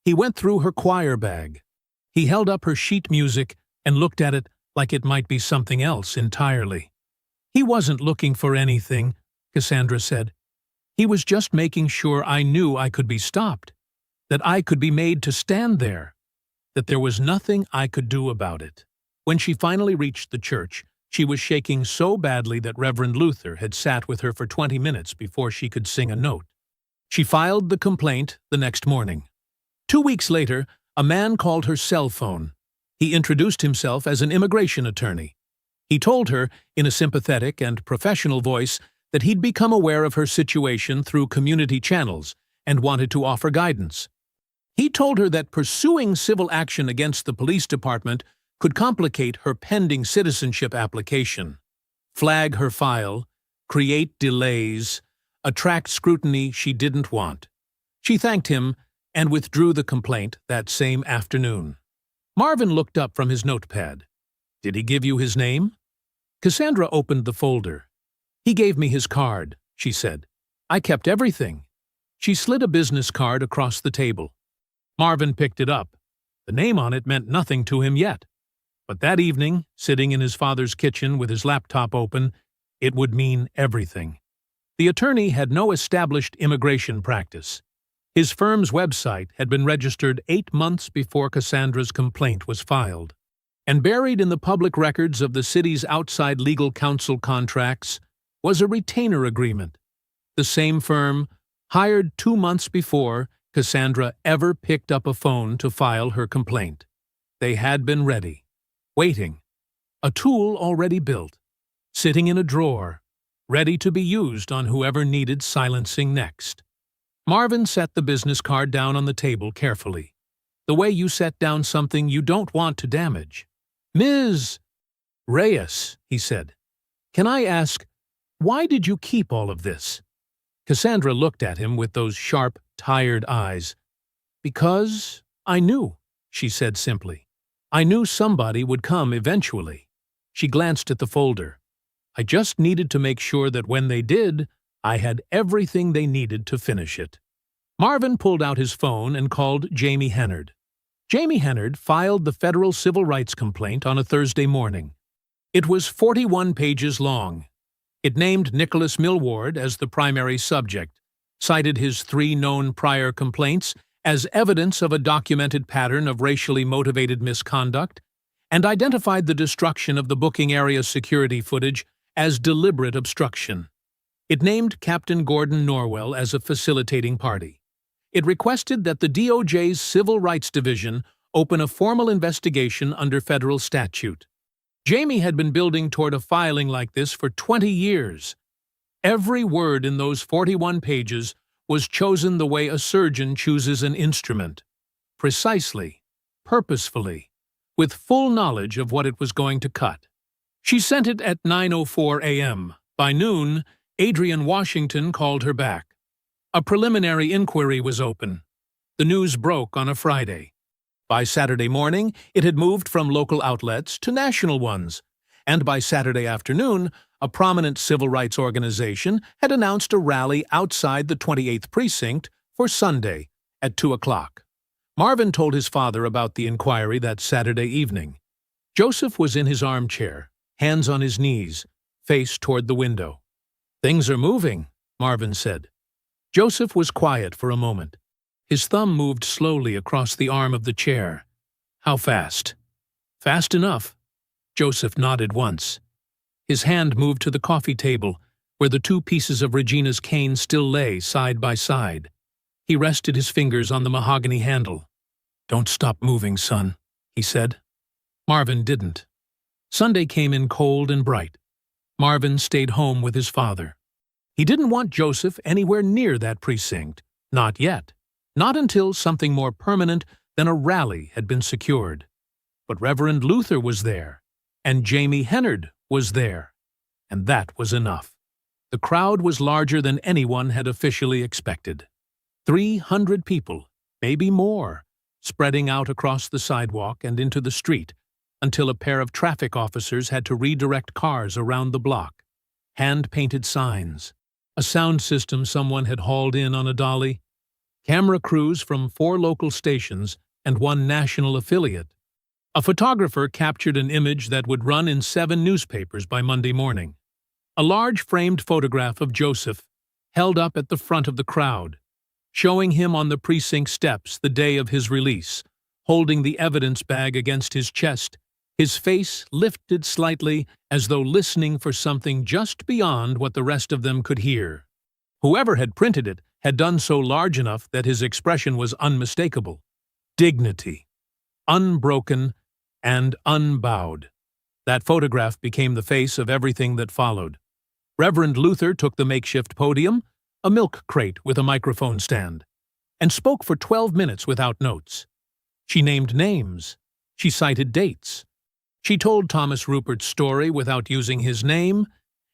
He went through her choir bag. He held up her sheet music and looked at it like it might be something else entirely. "He wasn't looking for anything," Cassandra said. "He was just making sure I knew I could be stopped, that I could be made to stand there, that there was nothing I could do about it." When she finally reached the church, she was shaking so badly that Reverend Luther had sat with her for 20 minutes before she could sing a note. She filed the complaint the next morning. 2 weeks later, a man called her cell phone. He introduced himself as an immigration attorney. He told her, in a sympathetic and professional voice, that he'd become aware of her situation through community channels and wanted to offer guidance. He told her that pursuing civil action against the police department could complicate her pending citizenship application, flag her file, create delays, attract scrutiny she didn't want. She thanked him and withdrew the complaint that same afternoon. Marvin looked up from his notepad. "Did he give you his name?" Cassandra opened the folder. "He gave me his card," she said. "I kept everything." She slid a business card across the table. Marvin picked it up. The name on it meant nothing to him yet. But that evening, sitting in his father's kitchen with his laptop open, it would mean everything. The attorney had no established immigration practice. His firm's website had been registered 8 months before Cassandra's complaint was filed. And buried in the public records of the city's outside legal counsel contracts was a retainer agreement. The same firm, hired 2 months before Cassandra ever picked up a phone to file her complaint. They had been ready, waiting, a tool already built, sitting in a drawer, ready to be used on whoever needed silencing next. Marvin set the business card down on the table carefully, the way you set down something you don't want to damage. "Ms. Reyes," he said, "can I ask, why did you keep all of this?" Cassandra looked at him with those sharp, tired eyes. "Because I knew," she said simply. "I knew somebody would come eventually." She glanced at the folder. "I just needed to make sure that when they did, I had everything they needed to finish it." Marvin pulled out his phone and called Jamie Hennard. Jamie Hennard filed the federal civil rights complaint on a Thursday morning. It was 41 pages long. It named Nicholas Millward as the primary subject, cited his 3 known prior complaints, as evidence of a documented pattern of racially motivated misconduct, and identified the destruction of the booking area security footage as deliberate obstruction. It named Captain Gordon Norwell as a facilitating party. It requested that the DOJ's Civil Rights Division open a formal investigation under federal statute. Jamie had been building toward a filing like this for 20 years. Every word in those 41 pages was chosen the way a surgeon chooses an instrument. Precisely, purposefully, with full knowledge of what it was going to cut. She sent it at 9:04 a.m. By noon, Adrian Washington called her back. A preliminary inquiry was open. The news broke on a Friday. By Saturday morning, it had moved from local outlets to national ones, and by Saturday afternoon, a prominent civil rights organization had announced a rally outside the 28th Precinct for Sunday at 2 o'clock. Marvin told his father about the inquiry that Saturday evening. Joseph was in his armchair, hands on his knees, face toward the window. "Things are moving," Marvin said. Joseph was quiet for a moment. His thumb moved slowly across the arm of the chair. "How fast?" "Fast enough." Joseph nodded once. His hand moved to the coffee table, where the two pieces of Regina's cane still lay side by side. He rested his fingers on the mahogany handle. "Don't stop moving, son," he said. Marvin didn't. Sunday came in cold and bright. Marvin stayed home with his father. He didn't want Joseph anywhere near that precinct. Not yet. Not until something more permanent than a rally had been secured. But Reverend Luther was there, and Jamie Hennard was there, and that was enough. The crowd was larger than anyone had officially expected. 300 people, maybe more, spreading out across the sidewalk and into the street, until a pair of traffic officers had to redirect cars around the block. Hand-painted signs, a sound system someone had hauled in on a dolly, camera crews from 4 local stations and 1 national affiliate. A photographer captured an image that would run in 7 newspapers by Monday morning. A large framed photograph of Joseph, held up at the front of the crowd, showing him on the precinct steps the day of his release, holding the evidence bag against his chest, his face lifted slightly as though listening for something just beyond what the rest of them could hear. Whoever had printed it had done so large enough that his expression was unmistakable. Dignity. Unbroken and unbowed. That photograph became the face of everything that followed. Reverend Luther took the makeshift podium, a milk crate with a microphone stand, and spoke for 12 minutes without notes. She named names. She cited dates. She told Thomas Rupert's story without using his name,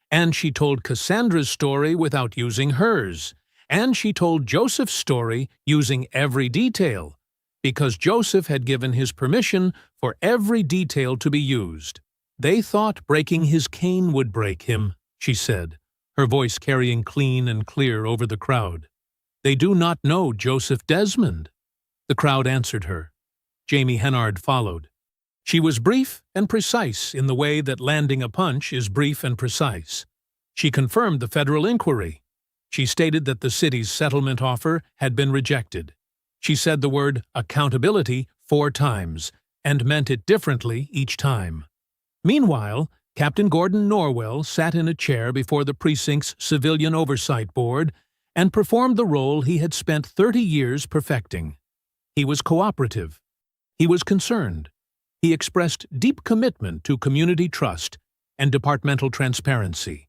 and she told Cassandra's story without using hers, and she told Joseph's story using every detail, because Joseph had given his permission for every detail to be used. "They thought breaking his cane would break him," she said, her voice carrying clean and clear over the crowd. "They do not know Joseph Desmond." The crowd answered her. Jamie Hennard followed. She was brief and precise in the way that landing a punch is brief and precise. She confirmed the federal inquiry. She stated that the city's settlement offer had been rejected. She said the word accountability 4 times, and meant it differently each time. Meanwhile, Captain Gordon Norwell sat in a chair before the precinct's Civilian Oversight Board and performed the role he had spent 30 years perfecting. He was cooperative. He was concerned. He expressed deep commitment to community trust and departmental transparency.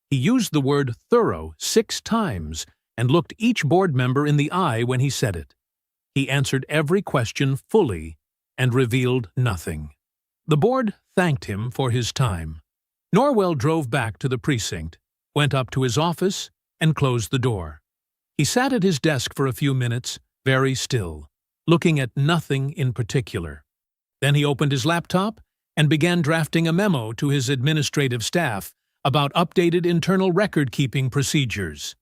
He used the word thorough 6 times and looked each board member in the eye when he said it. He answered every question fully and revealed nothing. The board thanked him for his time. Norwell drove back to the precinct, went up to his office, and closed the door. He sat at his desk for a few minutes, very still, looking at nothing in particular. Then he opened his laptop and began drafting a memo to his administrative staff about updated internal record-keeping procedures.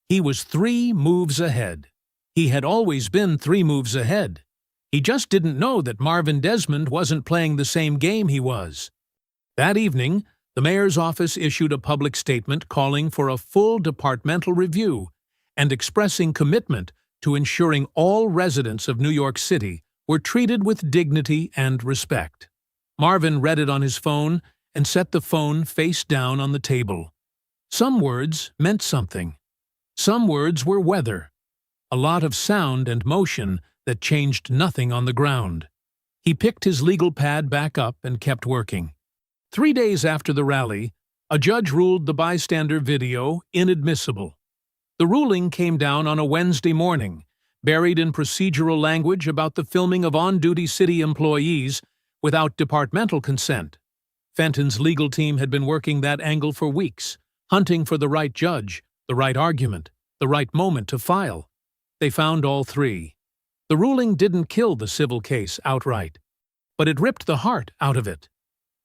He was 3 moves ahead. He had always been 3 moves ahead. He just didn't know that Marvin Desmond wasn't playing the same game he was. That evening, the mayor's office issued a public statement calling for a full departmental review and expressing commitment to ensuring all residents of New York City were treated with dignity and respect. Marvin read it on his phone and set the phone face down on the table. Some words meant something. Some words were weather. A lot of sound and motion that changed nothing on the ground. He picked his legal pad back up and kept working. 3 days after the rally, a judge ruled the bystander video inadmissible. The ruling came down on a Wednesday morning, buried in procedural language about the filming of on-duty city employees without departmental consent. Fenton's legal team had been working that angle for weeks, hunting for the right judge, the right argument, the right moment to file. They found all three. The ruling didn't kill the civil case outright, but it ripped the heart out of it.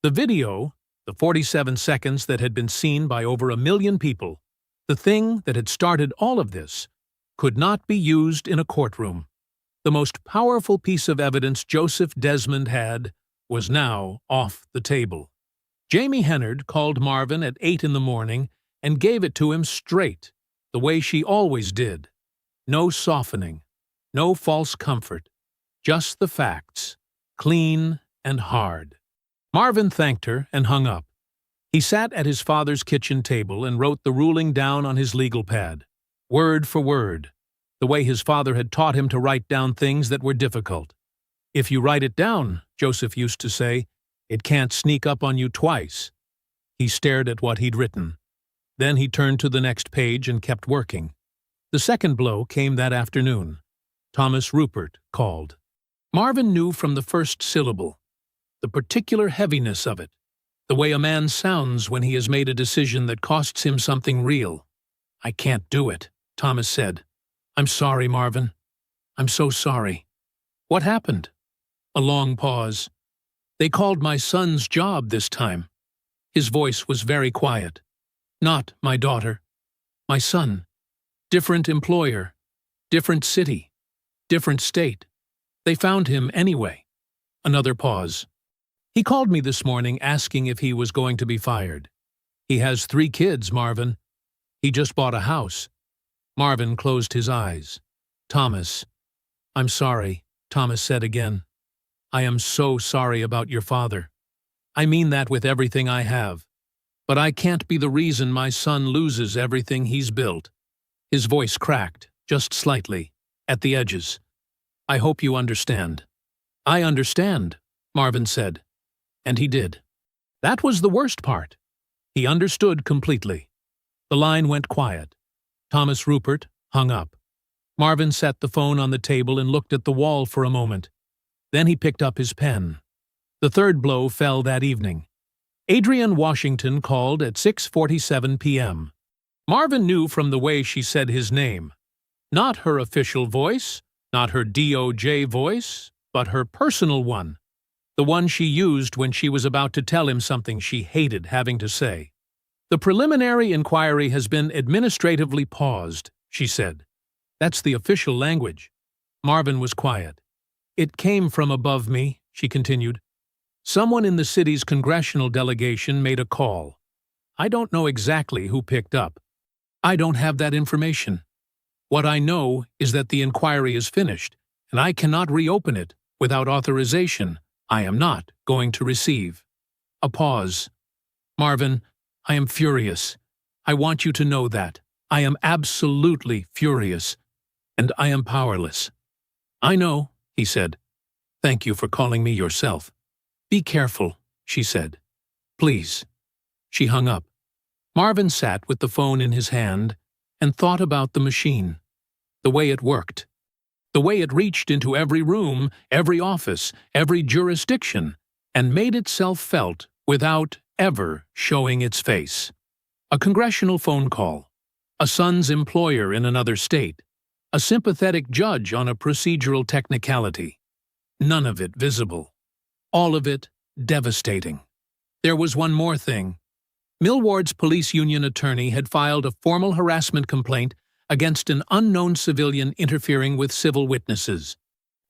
The video, the 47 seconds that had been seen by over 1 million people, the thing that had started all of this, could not be used in a courtroom. The most powerful piece of evidence Joseph Desmond had was now off the table. Jamie Hennard called Marvin at 8 in the morning and gave it to him straight, the way she always did. No softening, no false comfort, just the facts, clean and hard. Marvin thanked her and hung up. He sat at his father's kitchen table and wrote the ruling down on his legal pad, word for word, the way his father had taught him to write down things that were difficult. "If you write it down," Joseph used to say, "it can't sneak up on you twice." He stared at what he'd written. Then he turned to the next page and kept working. The second blow came that afternoon. Thomas Rupert called. Marvin knew from the first syllable, the particular heaviness of it, the way a man sounds when he has made a decision that costs him something real. "I can't do it," Thomas said. "I'm sorry, Marvin. I'm so sorry." "What happened?" A long pause. "They called my son's job this time." His voice was very quiet. "Not my daughter. My son. Different employer. Different city. Different state. They found him anyway." Another pause. "He called me this morning asking if he was going to be fired. He has 3 kids, Marvin. He just bought a house." Marvin closed his eyes. "Thomas." "I'm sorry," Thomas said again. "I am so sorry about your father. I mean that with everything I have. But I can't be the reason my son loses everything he's built." His voice cracked, just slightly, at the edges. "I hope you understand." "I understand," Marvin said. And he did. That was the worst part. He understood completely. The line went quiet. Thomas Rupert hung up. Marvin set the phone on the table and looked at the wall for a moment. Then he picked up his pen. The third blow fell that evening. Adrienne Washington called at 6:47 p.m. Marvin knew from the way she said his name. Not her official voice, not her DOJ voice, but her personal one. The one she used when she was about to tell him something she hated having to say. "The preliminary inquiry has been administratively paused," she said. "That's the official language." Marvin was quiet. "It came from above me," she continued. "Someone in the city's congressional delegation made a call. I don't know exactly who picked up. I don't have that information. What I know is that the inquiry is finished, and I cannot reopen it without authorization I am not going to receive." A pause. "Marvin, I am furious. I want you to know that. I am absolutely furious, and I am powerless." "I know," he said. "Thank you for calling me yourself." "Be careful," she said. "Please." She hung up. Marvin sat with the phone in his hand and thought about the machine, the way it worked, the way it reached into every room, every office, every jurisdiction, and made itself felt without ever showing its face. A congressional phone call, a son's employer in another state, a sympathetic judge on a procedural technicality. None of it visible. All of it devastating. There was one more thing. Millward's police union attorney had filed a formal harassment complaint against an unknown civilian interfering with civil witnesses.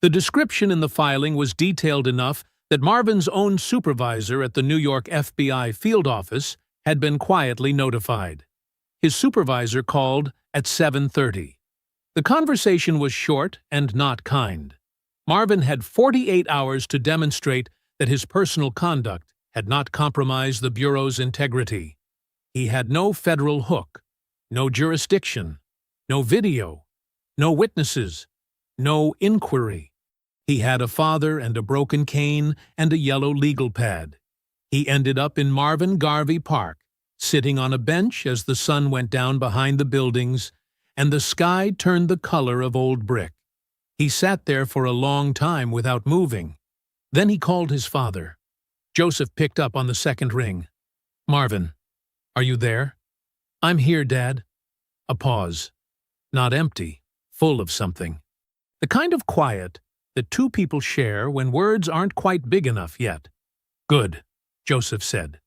The description in the filing was detailed enough that Marvin's own supervisor at the New York FBI field office had been quietly notified. His supervisor called at 7:30. The conversation was short and not kind. Marvin had 48 hours to demonstrate that his personal conduct had not compromised the Bureau's integrity. He had no federal hook, no jurisdiction, no video, no witnesses, no inquiry. He had a father and a broken cane and a yellow legal pad. He ended up in Marvin Garvey Park, sitting on a bench as the sun went down behind the buildings and the sky turned the color of old brick. He sat there for a long time without moving. Then he called his father. Joseph picked up on the second ring. "Marvin, are you there?" "I'm here, Dad." A pause. Not empty, full of something. The kind of quiet that two people share when words aren't quite big enough yet. "Good," Joseph said.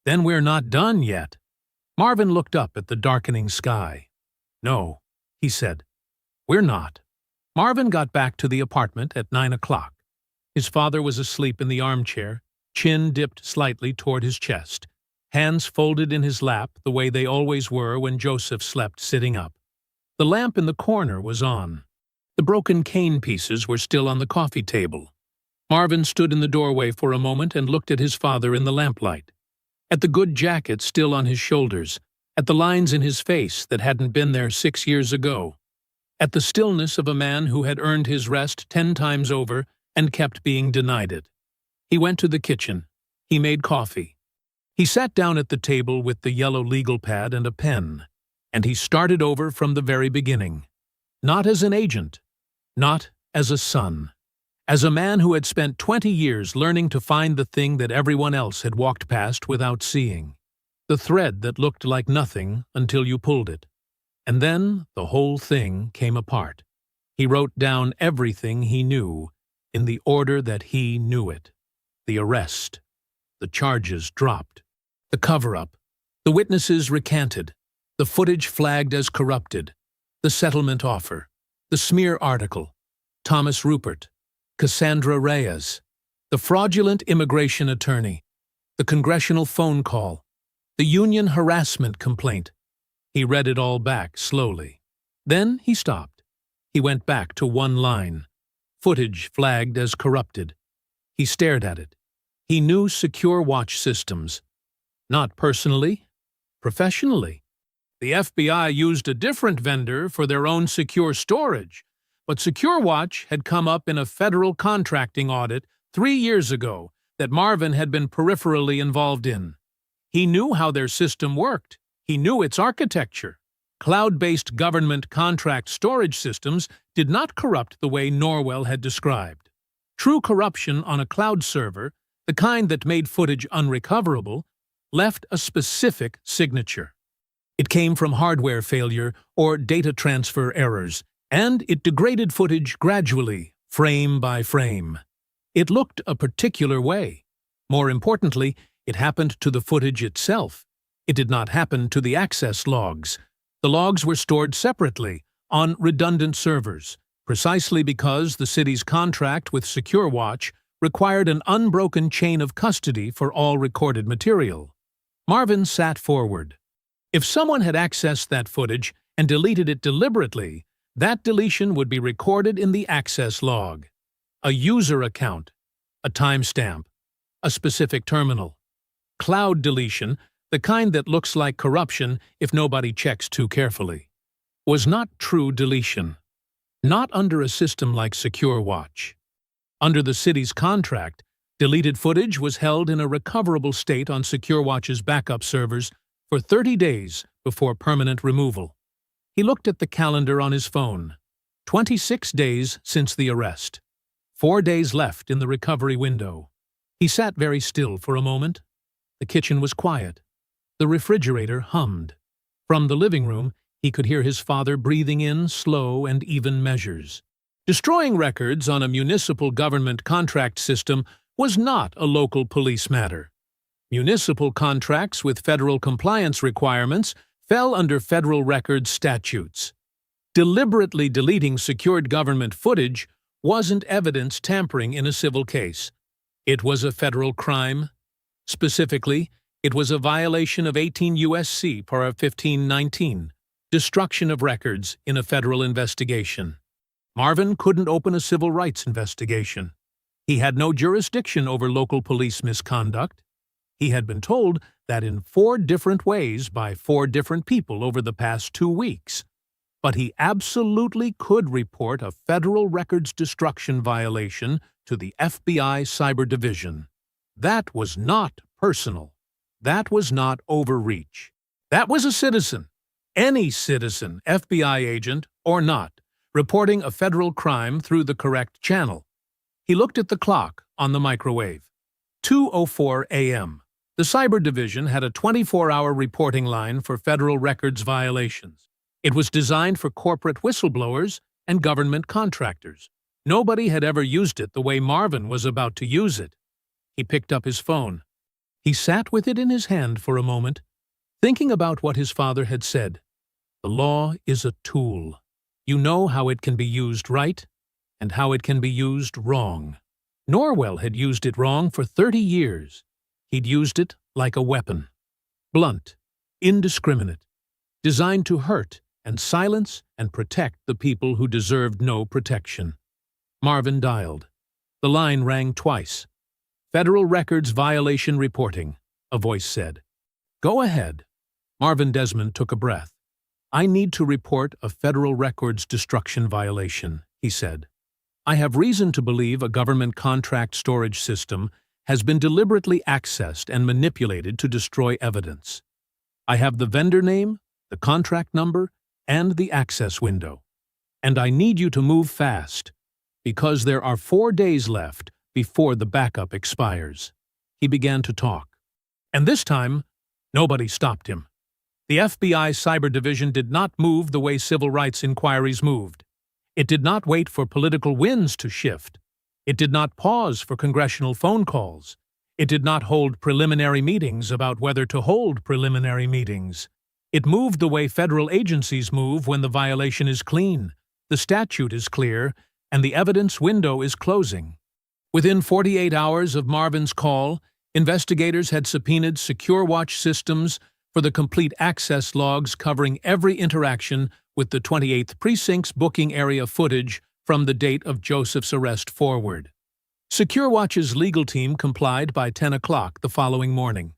"Then we're not done yet." Marvin looked up at the darkening sky. "No," he said. "We're not." Marvin got back to the apartment at 9 o'clock. His father was asleep in the armchair, chin dipped slightly toward his chest, hands folded in his lap the way they always were when Joseph slept sitting up. The lamp in the corner was on. The broken cane pieces were still on the coffee table. Marvin stood in the doorway for a moment and looked at his father in the lamplight. At the good jacket still on his shoulders, at the lines in his face that hadn't been there 6 years ago, at the stillness of a man who had earned his rest 10 times over and kept being denied it. He went to the kitchen. He made coffee. He sat down at the table with the yellow legal pad and a pen, and he started over from the very beginning. Not as an agent, not as a son, as a man who had spent 20 years learning to find the thing that everyone else had walked past without seeing, the thread that looked like nothing until you pulled it. And then the whole thing came apart. He wrote down everything he knew in the order that he knew it. The arrest, the charges dropped, the cover-up, the witnesses recanted, the footage flagged as corrupted, the settlement offer, the smear article, Thomas Rupert, Cassandra Reyes, the fraudulent immigration attorney, the congressional phone call, the union harassment complaint. He read it all back slowly. Then he stopped. He went back to one line. Footage flagged as corrupted. He stared at it. He knew secure watch systems. Not personally, professionally. The FBI used a different vendor for their own secure storage, but SecureWatch had come up in a federal contracting audit 3 years ago that Marvin had been peripherally involved in. He knew how their system worked. He knew its architecture. Cloud-based government contract storage systems did not corrupt the way Norwell had described. True corruption on a cloud server, the kind that made footage unrecoverable, left a specific signature. It came from hardware failure or data transfer errors, and it degraded footage gradually, frame by frame. It looked a particular way. More importantly, it happened to the footage itself. It did not happen to the access logs. The logs were stored separately, on redundant servers, precisely because the city's contract with SecureWatch required an unbroken chain of custody for all recorded material. Marvin sat forward. If someone had accessed that footage and deleted it deliberately, that deletion would be recorded in the access log. A user account, a timestamp, a specific terminal. Cloud deletion, the kind that looks like corruption if nobody checks too carefully, was not true deletion. Not under a system like SecureWatch. Under the city's contract, deleted footage was held in a recoverable state on SecureWatch's backup servers for 30 days before permanent removal. He looked at the calendar on his phone. 26 days since the arrest. 4 days left in the recovery window. He sat very still for a moment. The kitchen was quiet. The refrigerator hummed. From the living room, he could hear his father breathing in slow and even measures. Destroying records on a municipal government contract system was not a local police matter. Municipal contracts with federal compliance requirements fell under federal records statutes. Deliberately deleting secured government footage wasn't evidence tampering in a civil case. It was a federal crime. Specifically, it was a violation of 18 U.S.C. Para 1519, Destruction of records in a federal investigation. Marvin couldn't open a civil rights investigation. He had no jurisdiction over local police misconduct. He had been told that in 4 different ways by 4 different people over the past 2 weeks. But he absolutely could report a federal records destruction violation to the FBI Cyber Division. That was not personal. That was not overreach. That was a citizen, any citizen, FBI agent or not, reporting a federal crime through the correct channel. He looked at the clock on the microwave. 2:04 a.m. The Cyber Division had a 24-hour reporting line for federal records violations. It was designed for corporate whistleblowers and government contractors. Nobody had ever used it the way Marvin was about to use it. He picked up his phone. He sat with it in his hand for a moment, thinking about what his father had said. The law is a tool. You know how it can be used right and how it can be used wrong. Norwell had used it wrong for 30 years. He'd used it like a weapon. Blunt, indiscriminate, designed to hurt and silence and protect the people who deserved no protection. Marvin dialed. The line rang twice. Federal Records Violation Reporting, a voice said. Go ahead. Marvin Desmond took a breath. I need to report a federal records destruction violation, he said. I have reason to believe a government contract storage system has been deliberately accessed and manipulated to destroy evidence. I have the vendor name, the contract number, and the access window. And I need you to move fast, because there are 4 days left before the backup expires. He began to talk. And this time, nobody stopped him. The FBI Cyber Division did not move the way civil rights inquiries moved. It did not wait for political winds to shift. It did not pause for congressional phone calls. It did not hold preliminary meetings about whether to hold preliminary meetings. It moved the way federal agencies move when the violation is clean, the statute is clear, and the evidence window is closing. Within 48 hours of Marvin's call, investigators had subpoenaed SecureWatch systems for the complete access logs covering every interaction with the 28th Precinct's booking area footage from the date of Joseph's arrest forward. SecureWatch's legal team complied by 10 o'clock the following morning.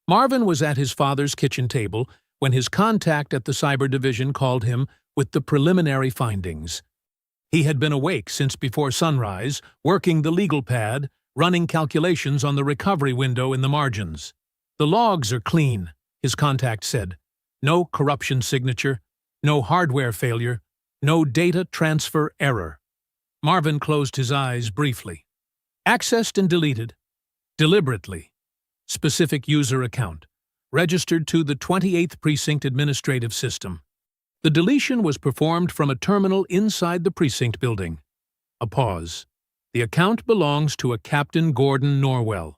Marvin was at his father's kitchen table when his contact at the Cyber Division called him with the preliminary findings. He had been awake since before sunrise, working the legal pad, running calculations on the recovery window in the margins. The logs are clean, his contact said. No corruption signature, no hardware failure, no data transfer error. Marvin closed his eyes briefly. Accessed and deleted. Deliberately. Specific user account. Registered to the 28th Precinct Administrative System. The deletion was performed from a terminal inside the precinct building. A pause. The account belongs to a Captain Gordon Norwell.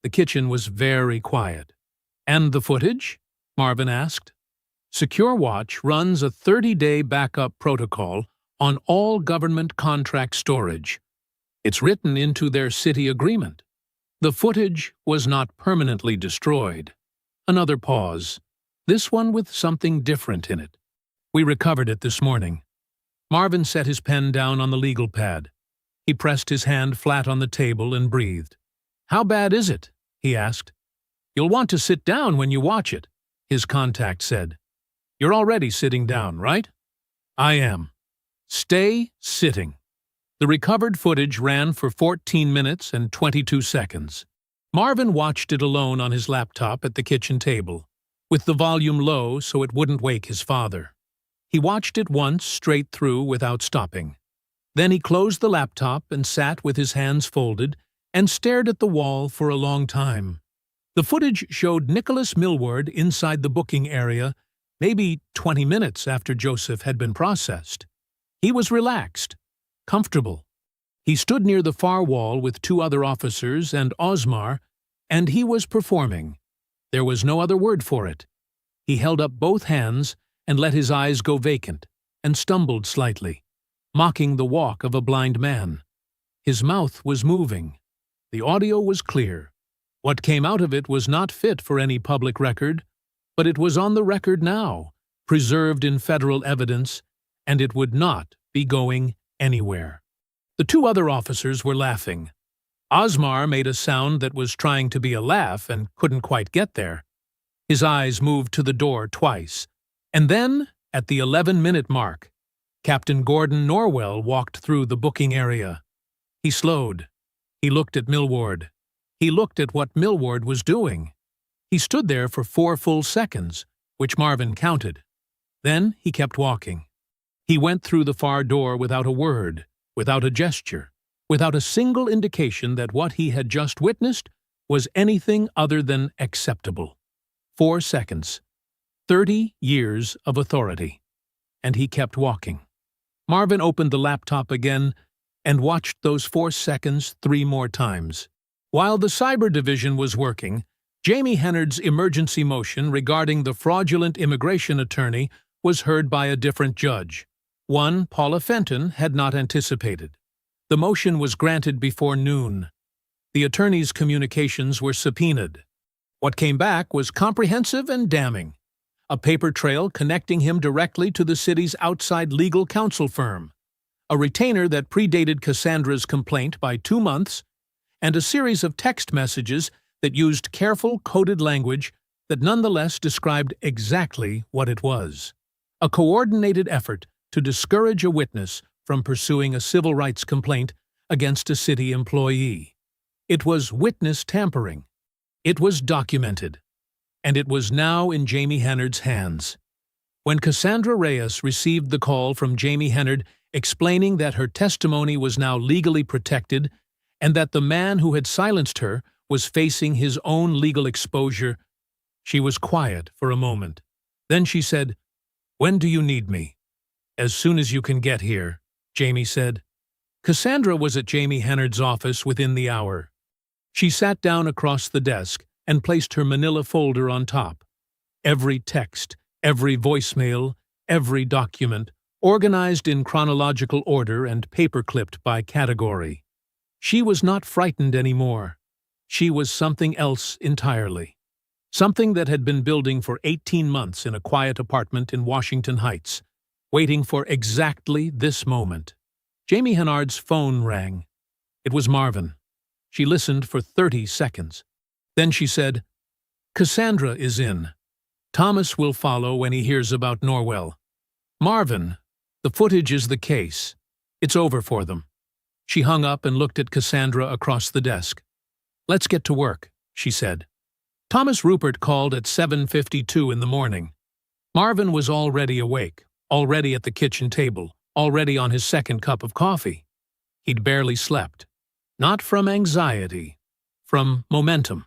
The kitchen was very quiet. And the footage? Marvin asked. SecureWatch runs a 30-day backup protocol on all government contract storage. It's written into their city agreement. The footage was not permanently destroyed. Another pause. This one with something different in it. We recovered it this morning. Marvin set his pen down on the legal pad. He pressed his hand flat on the table and breathed. How bad is it? He asked. You'll want to sit down when you watch it, his contact said. You're already sitting down, right? I am. Stay sitting. The recovered footage ran for 14 minutes and 22 seconds. Marvin watched it alone on his laptop at the kitchen table, with the volume low so it wouldn't wake his father. He watched it once straight through without stopping. Then he closed the laptop and sat with his hands folded and stared at the wall for a long time. The footage showed Nicholas Millward inside the booking area maybe 20 minutes after Joseph had been processed. He was relaxed, comfortable. He stood near the far wall with 2 other officers and Osmar, and he was performing. There was no other word for it. He held up both hands and let his eyes go vacant, and stumbled slightly, mocking the walk of a blind man. His mouth was moving. The audio was clear. What came out of it was not fit for any public record, but it was on the record now, preserved in federal evidence, and it would not be going anywhere. The two other officers were laughing. Osmar made a sound that was trying to be a laugh and couldn't quite get there. His eyes moved to the door twice, and then, at the 11-minute mark, Captain Gordon Norwell walked through the booking area. He slowed. He looked at Millward. He looked at what Millward was doing. He stood there for 4 full seconds, which Marvin counted. Then he kept walking. He went through the far door without a word, without a gesture, without a single indication that what he had just witnessed was anything other than acceptable. 4 seconds. 30 years of authority. And he kept walking. Marvin opened the laptop again and watched those 4 seconds 3 more times. While the Cyber Division was working, Jamie Hennard's emergency motion regarding the fraudulent immigration attorney was heard by a different judge, one Paula Fenton had not anticipated. The motion was granted before noon. The attorney's communications were subpoenaed. What came back was comprehensive and damning. A paper trail connecting him directly to the city's outside legal counsel firm, a retainer that predated Cassandra's complaint by 2 months, and a series of text messages that used careful, coded language that nonetheless described exactly what it was. A coordinated effort to discourage a witness from pursuing a civil rights complaint against a city employee. It was witness tampering. It was documented. And it was now in Jamie Hennard's hands. When Cassandra Reyes received the call from Jamie Hennard explaining that her testimony was now legally protected and that the man who had silenced her was facing his own legal exposure, she was quiet for a moment. Then she said, "When do you need me?" "As soon as you can get here," Jamie said. Cassandra was at Jamie Hennard's office within the hour. She sat down across the desk and placed her manila folder on top. Every text, every voicemail, every document, organized in chronological order and paper-clipped by category. She was not frightened anymore. She was something else entirely. Something that had been building for 18 months in a quiet apartment in Washington Heights, waiting for exactly this moment. Jamie Hennard's phone rang. It was Marvin. She listened for 30 seconds. Then she said, "Cassandra is in. Thomas will follow when he hears about Norwell. Marvin, the footage is the case. It's over for them." She hung up and looked at Cassandra across the desk. "Let's get to work," she said. Thomas Rupert called at 7:52 in the morning. Marvin was already awake, already at the kitchen table, already on his second cup of coffee. He'd barely slept. Not from anxiety, from momentum.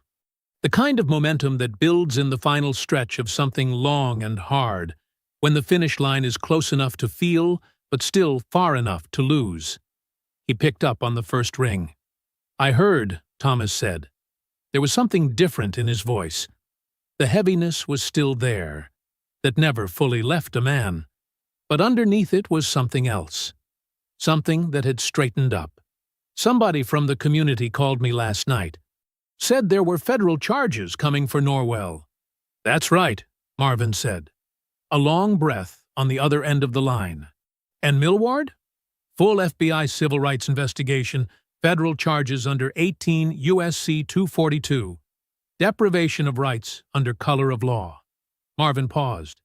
The kind of momentum that builds in the final stretch of something long and hard, when the finish line is close enough to feel, but still far enough to lose. He picked up on the first ring. "I heard," Thomas said. There was something different in his voice. The heaviness was still there, that never fully left a man. But underneath it was something else. Something that had straightened up. "Somebody from the community called me last night. Said there were federal charges coming for Norwell." "That's right," Marvin said. A long breath on the other end of the line. "And Millward?" "Full FBI civil rights investigation, federal charges under 18 U.S.C. 242. Deprivation of rights under color of law." Marvin paused.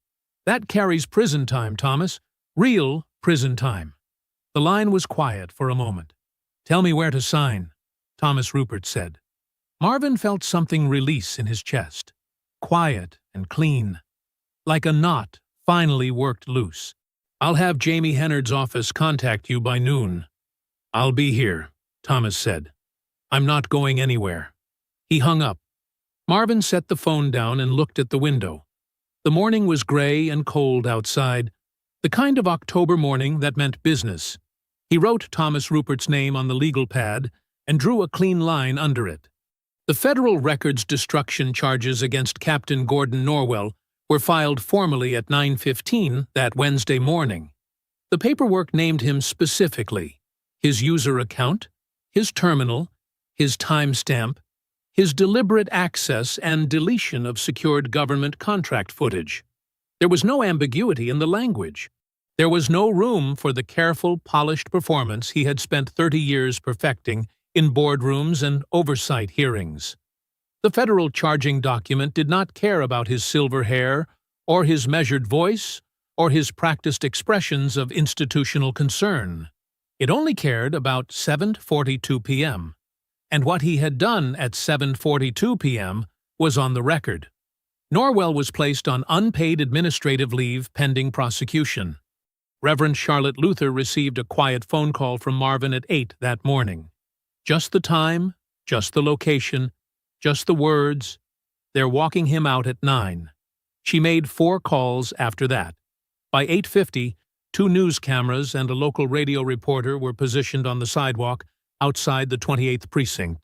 "That carries prison time, Thomas. Real prison time." The line was quiet for a moment. "Tell me where to sign," Thomas Rupert said. Marvin felt something release in his chest. Quiet and clean. Like a knot finally worked loose. "I'll have Jamie Hennard's office contact you by noon." "I'll be here," Thomas said. "I'm not going anywhere." He hung up. Marvin set the phone down and looked at the window. The morning was gray and cold outside, the kind of October morning that meant business. He wrote Thomas Rupert's name on the legal pad and drew a clean line under it. The federal records destruction charges against Captain Gordon Norwell were filed formally at 9:15 that Wednesday morning. The paperwork named him specifically, his user account, his terminal, his timestamp, his deliberate access and deletion of secured government contract footage. There was no ambiguity in the language. There was no room for the careful, polished performance he had spent 30 years perfecting in boardrooms and oversight hearings. The federal charging document did not care about his silver hair, or his measured voice, or his practiced expressions of institutional concern. It only cared about 7:42 p.m., and what he had done at 7:42 p.m. was on the record. Norwell was placed on unpaid administrative leave pending prosecution. Reverend Charlotte Luther received a quiet phone call from Marvin at 8 that morning. Just the time, just the location, just the words. They're walking him out at 9. She made 4 calls after that. By 8:50, 2 news cameras and a local radio reporter were positioned on the sidewalk outside the 28th precinct.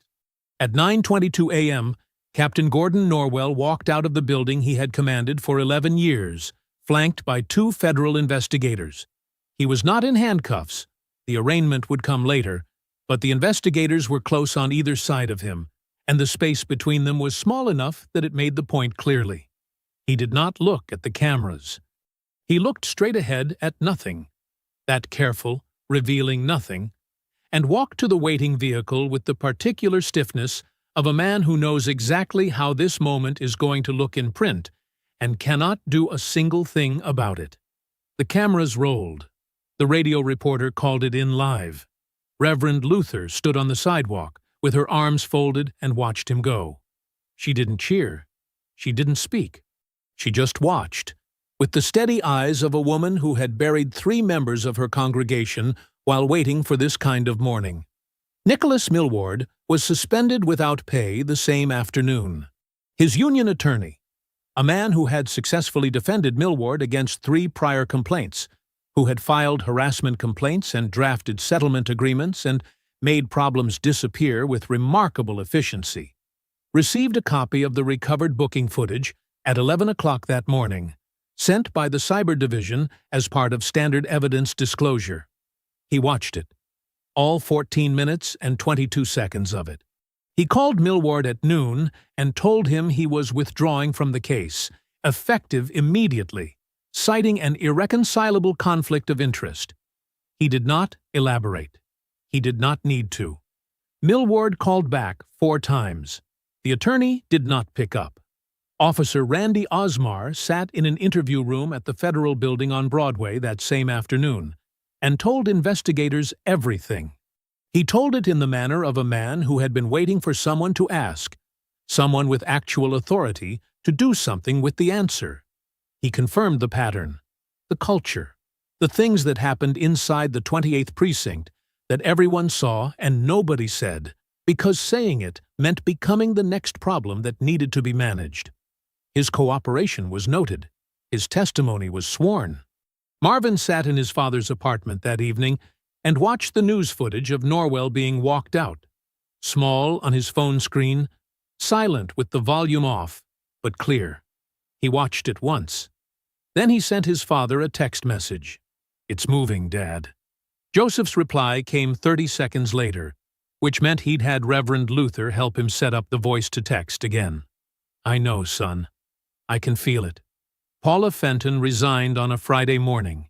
At 9:22 a.m., Captain Gordon Norwell walked out of the building he had commanded for 11 years, flanked by 2 federal investigators. He was not in handcuffs. The arraignment would come later, but the investigators were close on either side of him, and the space between them was small enough that it made the point clearly. He did not look at the cameras. He looked straight ahead at nothing, that careful, revealing nothing, and walked to the waiting vehicle with the particular stiffness of a man who knows exactly how this moment is going to look in print and cannot do a single thing about it. The cameras rolled. The radio reporter called it in live. Reverend Luther stood on the sidewalk with her arms folded and watched him go. She didn't cheer. She didn't speak. She just watched, with the steady eyes of a woman who had buried 3 members of her congregation while waiting for this kind of mourning. Nicholas Millward was suspended without pay the same afternoon. His union attorney, a man who had successfully defended Millward against 3 prior complaints, who had filed harassment complaints and drafted settlement agreements and made problems disappear with remarkable efficiency, received a copy of the recovered booking footage at 11 o'clock that morning, sent by the Cyber Division as part of standard evidence disclosure. He watched it, all 14 minutes and 22 seconds of it. He called Millward at noon and told him he was withdrawing from the case, effective immediately, citing an irreconcilable conflict of interest. He did not elaborate. He did not need to. Millward called back 4 times. The attorney did not pick up. Officer Randy Osmar sat in an interview room at the Federal Building on Broadway that same afternoon and told investigators everything. He told it in the manner of a man who had been waiting for someone to ask, someone with actual authority to do something with the answer. He confirmed the pattern, the culture, the things that happened inside the 28th precinct that everyone saw and nobody said, because saying it meant becoming the next problem that needed to be managed. His cooperation was noted. His testimony was sworn. Marvin sat in his father's apartment that evening and watched the news footage of Norwell being walked out, small on his phone screen, silent with the volume off, but clear. He watched it once. Then he sent his father a text message. "It's moving, Dad." Joseph's reply came 30 seconds later, which meant he'd had Reverend Luther help him set up the voice-to-text again. "I know, son. I can feel it." Paula Fenton resigned on a Friday morning.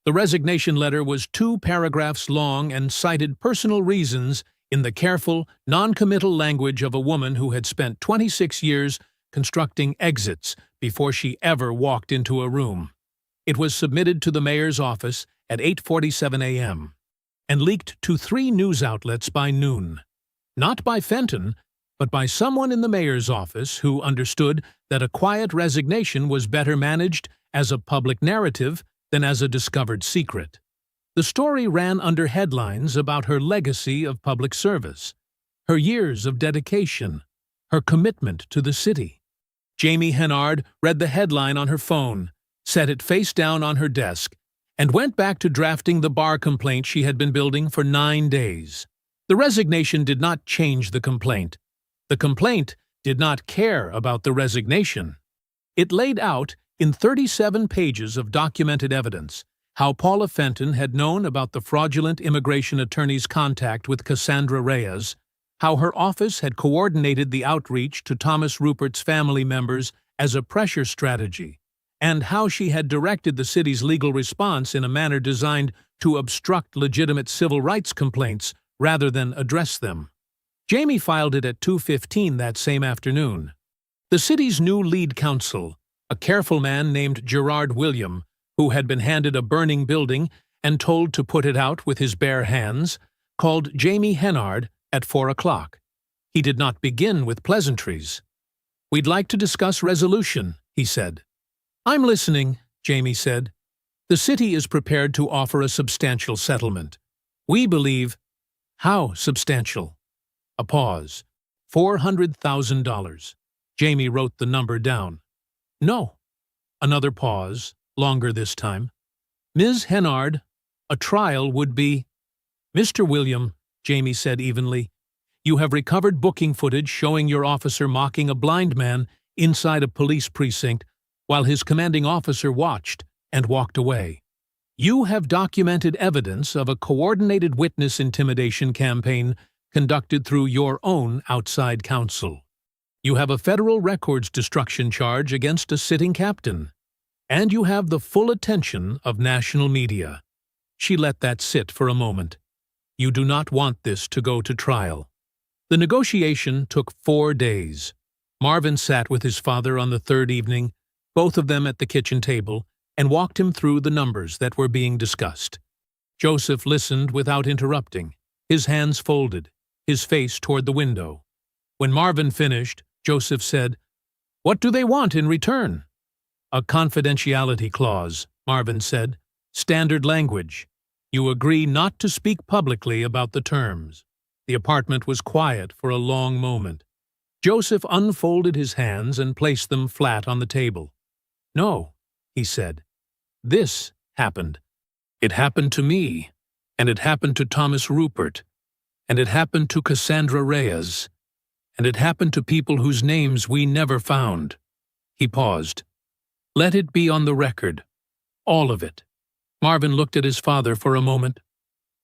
The resignation letter was 2 paragraphs long and cited personal reasons in the careful, non-committal language of a woman who had spent 26 years constructing exits before she ever walked into a room. It was submitted to the mayor's office at 8:47 a.m. and leaked to 3 news outlets by noon. Not by Fenton, but by someone in the mayor's office who understood that a quiet resignation was better managed as a public narrative than as a discovered secret. The story ran under headlines about her legacy of public service, her years of dedication, her commitment to the city. Jamie Hennard read the headline on her phone, set it face down on her desk, and went back to drafting the bar complaint she had been building for 9 days. The resignation did not change the complaint. The complaint did not care about the resignation. It laid out, in 37 pages of documented evidence, how Paula Fenton had known about the fraudulent immigration attorney's contact with Cassandra Reyes, how her office had coordinated the outreach to Thomas Rupert's family members as a pressure strategy, and how she had directed the city's legal response in a manner designed to obstruct legitimate civil rights complaints rather than address them. Jamie filed it at 2:15 that same afternoon. The city's new lead counsel, a careful man named Gerard William, who had been handed a burning building and told to put it out with his bare hands, called Jamie Hennard at 4 o'clock. He did not begin with pleasantries. "We'd like to discuss resolution," he said. "I'm listening," Jamie said. "The city is prepared to offer a substantial settlement. We believe—" "How substantial?" A pause. $400,000. Jamie wrote the number down. "No." Another pause, longer this time. "Ms. Hennard, a trial would be—" "Mr. William," Jamie said evenly, "you have recovered booking footage showing your officer mocking a blind man inside a police precinct while his commanding officer watched and walked away. You have documented evidence of a coordinated witness intimidation campaign conducted through your own outside counsel. You have a federal records destruction charge against a sitting captain. And you have the full attention of national media." She let that sit for a moment. "You do not want this to go to trial." The negotiation took 4 days. Marvin sat with his father on the third evening, both of them at the kitchen table, and walked him through the numbers that were being discussed. Joseph listened without interrupting, his hands folded, his face toward the window. When Marvin finished, Joseph said, "What do they want in return?" "A confidentiality clause," Marvin said. "Standard language. You agree not to speak publicly about the terms." The apartment was quiet for a long moment. Joseph unfolded his hands and placed them flat on the table. "No," he said. "This happened. It happened to me, and it happened to Thomas Rupert, and it happened to Cassandra Reyes, and it happened to people whose names we never found." He paused. "Let it be on the record. All of it." Marvin looked at his father for a moment.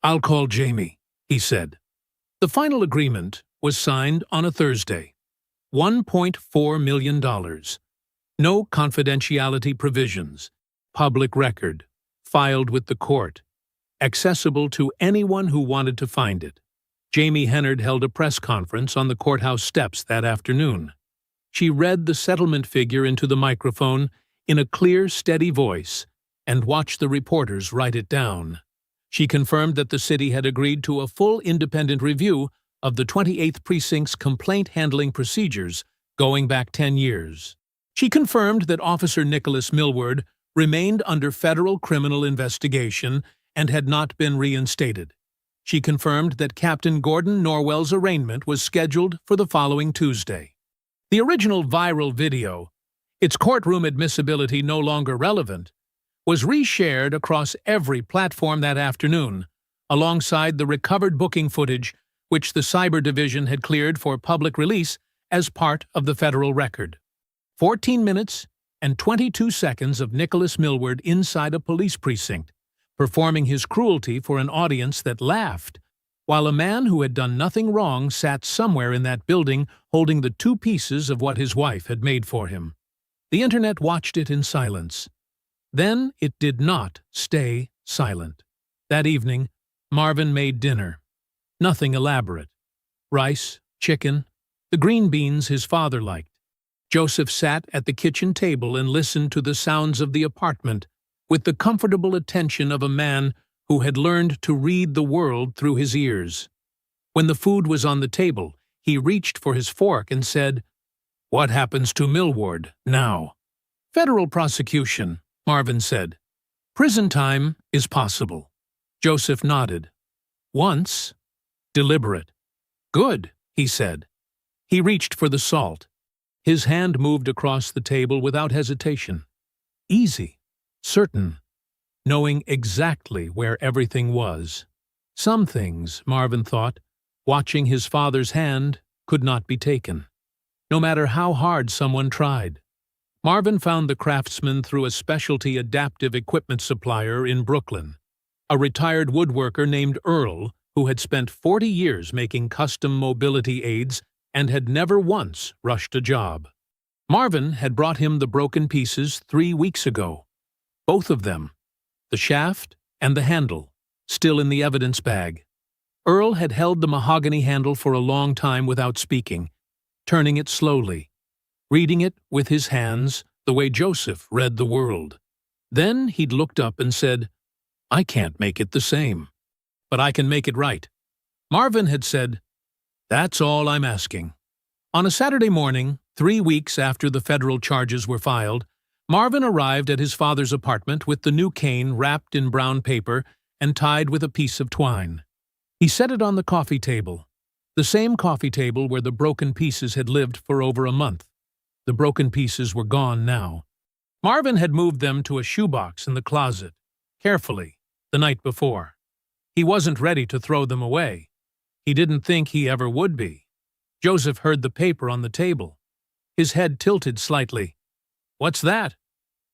"I'll call Jamie," he said. The final agreement was signed on a Thursday. $1.4 million. No confidentiality provisions. Public record. Filed with the court. Accessible to anyone who wanted to find it. Jamie Hennard held a press conference on the courthouse steps that afternoon. She read the settlement figure into the microphone in a clear, steady voice and watched the reporters write it down. She confirmed that the city had agreed to a full independent review of the 28th Precinct's complaint handling procedures going back 10 years. She confirmed that Officer Nicholas Millward remained under federal criminal investigation and had not been reinstated. She confirmed that Captain Gordon Norwell's arraignment was scheduled for the following Tuesday. The original viral video, its courtroom admissibility no longer relevant, was reshared across every platform that afternoon, alongside the recovered booking footage which the Cyber Division had cleared for public release as part of the federal record. 14 minutes and 22 seconds of Nicholas Millward inside a police precinct, performing his cruelty for an audience that laughed, while a man who had done nothing wrong sat somewhere in that building holding the 2 pieces of what his wife had made for him. The internet watched it in silence. Then it did not stay silent. That evening, Marvin made dinner. Nothing elaborate. Rice, chicken, the green beans his father liked. Joseph sat at the kitchen table and listened to the sounds of the apartment with the comfortable attention of a man who had learned to read the world through his ears. When the food was on the table, he reached for his fork and said, "What happens to Millward now?" "Federal prosecution," Marvin said. "Prison time is possible." Joseph nodded. "Once. Deliberate." "Good," he said. He reached for the salt. His hand moved across the table without hesitation. Easy. Certain. Knowing exactly where everything was. Some things, Marvin thought, watching his father's hand, could not be taken, no matter how hard someone tried. Marvin found the craftsman through a specialty adaptive equipment supplier in Brooklyn, a retired woodworker named Earl who had spent 40 years making custom mobility aids and had never once rushed a job. Marvin had brought him the broken pieces 3 weeks ago. Both of them, the shaft and the handle, still in the evidence bag. Earl had held the mahogany handle for a long time without speaking, turning it slowly, reading it with his hands the way Joseph read the world. Then he'd looked up and said, "I can't make it the same, but I can make it right." Marvin had said, "That's all I'm asking." On a Saturday morning, 3 weeks after the federal charges were filed, Marvin arrived at his father's apartment with the new cane wrapped in brown paper and tied with a piece of twine. He set it on the coffee table, the same coffee table where the broken pieces had lived for over a month. The broken pieces were gone now. Marvin had moved them to a shoebox in the closet, carefully, the night before. He wasn't ready to throw them away. He didn't think he ever would be. Joseph heard the paper on the table. His head tilted slightly. "What's that?"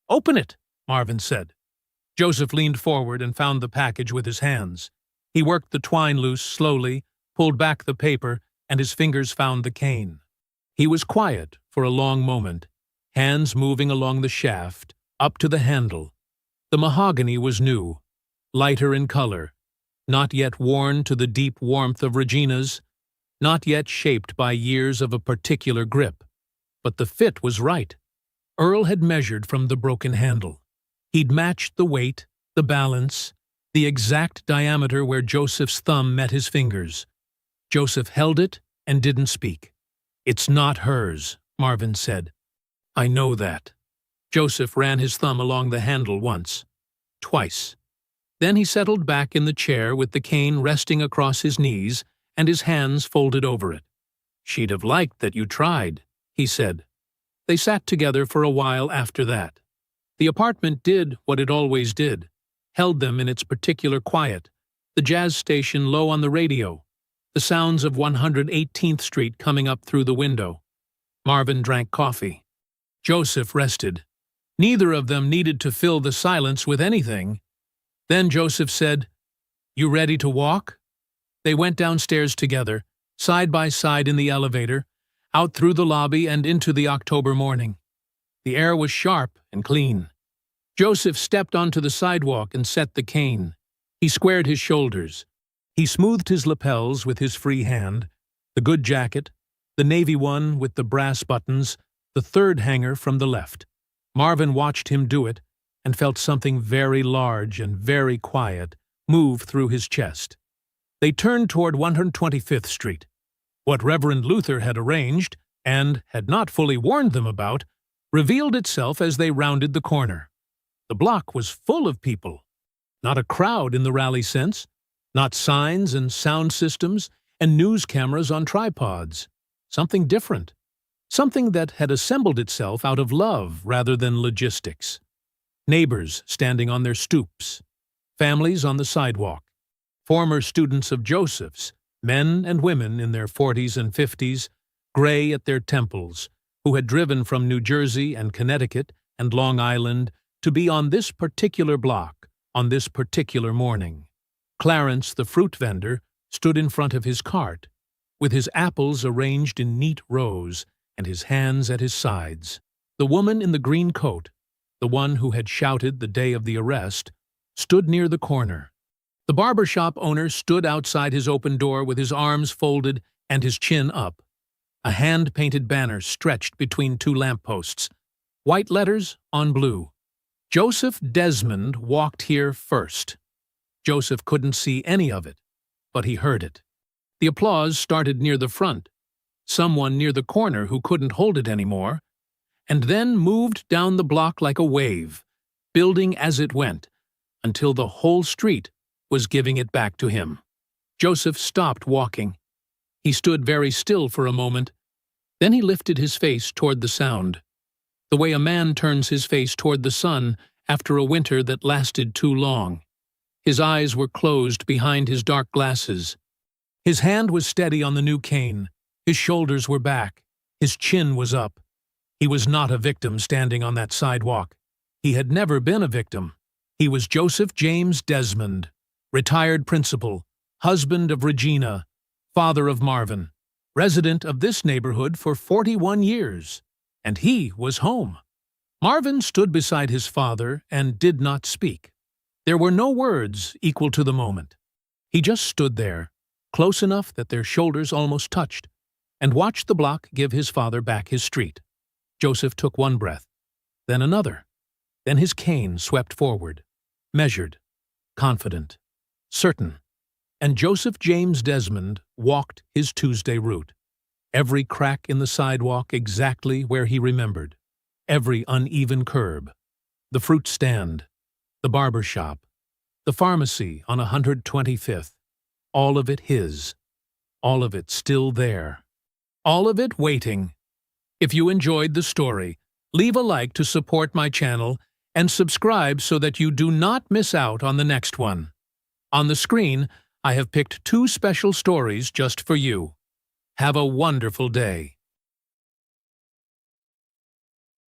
"Open it," Marvin said. Joseph leaned forward and found the package with his hands. He worked the twine loose slowly, pulled back the paper, and his fingers found the cane. He was quiet for a long moment, hands moving along the shaft, up to the handle. The mahogany was new, lighter in color, not yet worn to the deep warmth of Regina's, not yet shaped by years of a particular grip. But the fit was right. Earl had measured from the broken handle. He'd matched the weight, the balance, the exact diameter where Joseph's thumb met his fingers. Joseph held it and didn't speak. "It's not hers," Marvin said. "I know that." Joseph ran his thumb along the handle once, twice. Then he settled back in the chair with the cane resting across his knees and his hands folded over it. "She'd have liked that you tried," he said. They sat together for a while after that. The apartment did what it always did, held them in its particular quiet, the jazz station low on the radio, the sounds of 118th Street coming up through the window. Marvin drank coffee. Joseph rested. Neither of them needed to fill the silence with anything. Then Joseph said, "You ready to walk?" They went downstairs together, side by side in the elevator, out through the lobby and into the October morning. The air was sharp and clean. Joseph stepped onto the sidewalk and set the cane. He squared his shoulders. He smoothed his lapels with his free hand, the good jacket, the navy one with the brass buttons, the third hanger from the left. Marvin watched him do it and felt something very large and very quiet move through his chest. They turned toward 125th Street. What Reverend Luther had arranged, and had not fully warned them about, revealed itself as they rounded the corner. The block was full of people. Not a crowd in the rally sense, not signs and sound systems and news cameras on tripods. Something different. Something that had assembled itself out of love rather than logistics. Neighbors standing on their stoops. Families on the sidewalk. Former students of Joseph's, men and women in their 40s and 50s, gray at their temples, who had driven from New Jersey and Connecticut and Long Island to be on this particular block, on this particular morning. Clarence, the fruit vendor, stood in front of his cart, with his apples arranged in neat rows and his hands at his sides. The woman in the green coat, the one who had shouted the day of the arrest, stood near the corner. The barber shop owner stood outside his open door with his arms folded and his chin up. A hand-painted banner stretched between two lampposts, white letters on blue. Joseph Desmond walked here first. Joseph couldn't see any of it, but he heard it. The applause started near the front, someone near the corner who couldn't hold it anymore, and then moved down the block like a wave, building as it went, until the whole street was giving it back to him. Joseph stopped walking. He stood very still for a moment. Then he lifted his face toward the sound, the way a man turns his face toward the sun after a winter that lasted too long. His eyes were closed behind his dark glasses. His hand was steady on the new cane. His shoulders were back. His chin was up. He was not a victim standing on that sidewalk. He had never been a victim. He was Joseph James Desmond, retired principal, husband of Regina, father of Marvin, resident of this neighborhood for 41 years. And he was home. Marvin stood beside his father and did not speak. There were no words equal to the moment. He just stood there, close enough that their shoulders almost touched, and watched the block give his father back his street. Joseph took one breath, then another. Then his cane swept forward, measured, confident, certain. And Joseph James Desmond walked his Tuesday route. Every crack in the sidewalk exactly where he remembered. Every uneven curb. The fruit stand. The barber shop. The pharmacy on 125th. All of it his. All of it still there. All of it waiting. If you enjoyed the story, leave a like to support my channel and subscribe so that you do not miss out on the next one. On the screen, I have picked 2 special stories just for you. Have a wonderful day.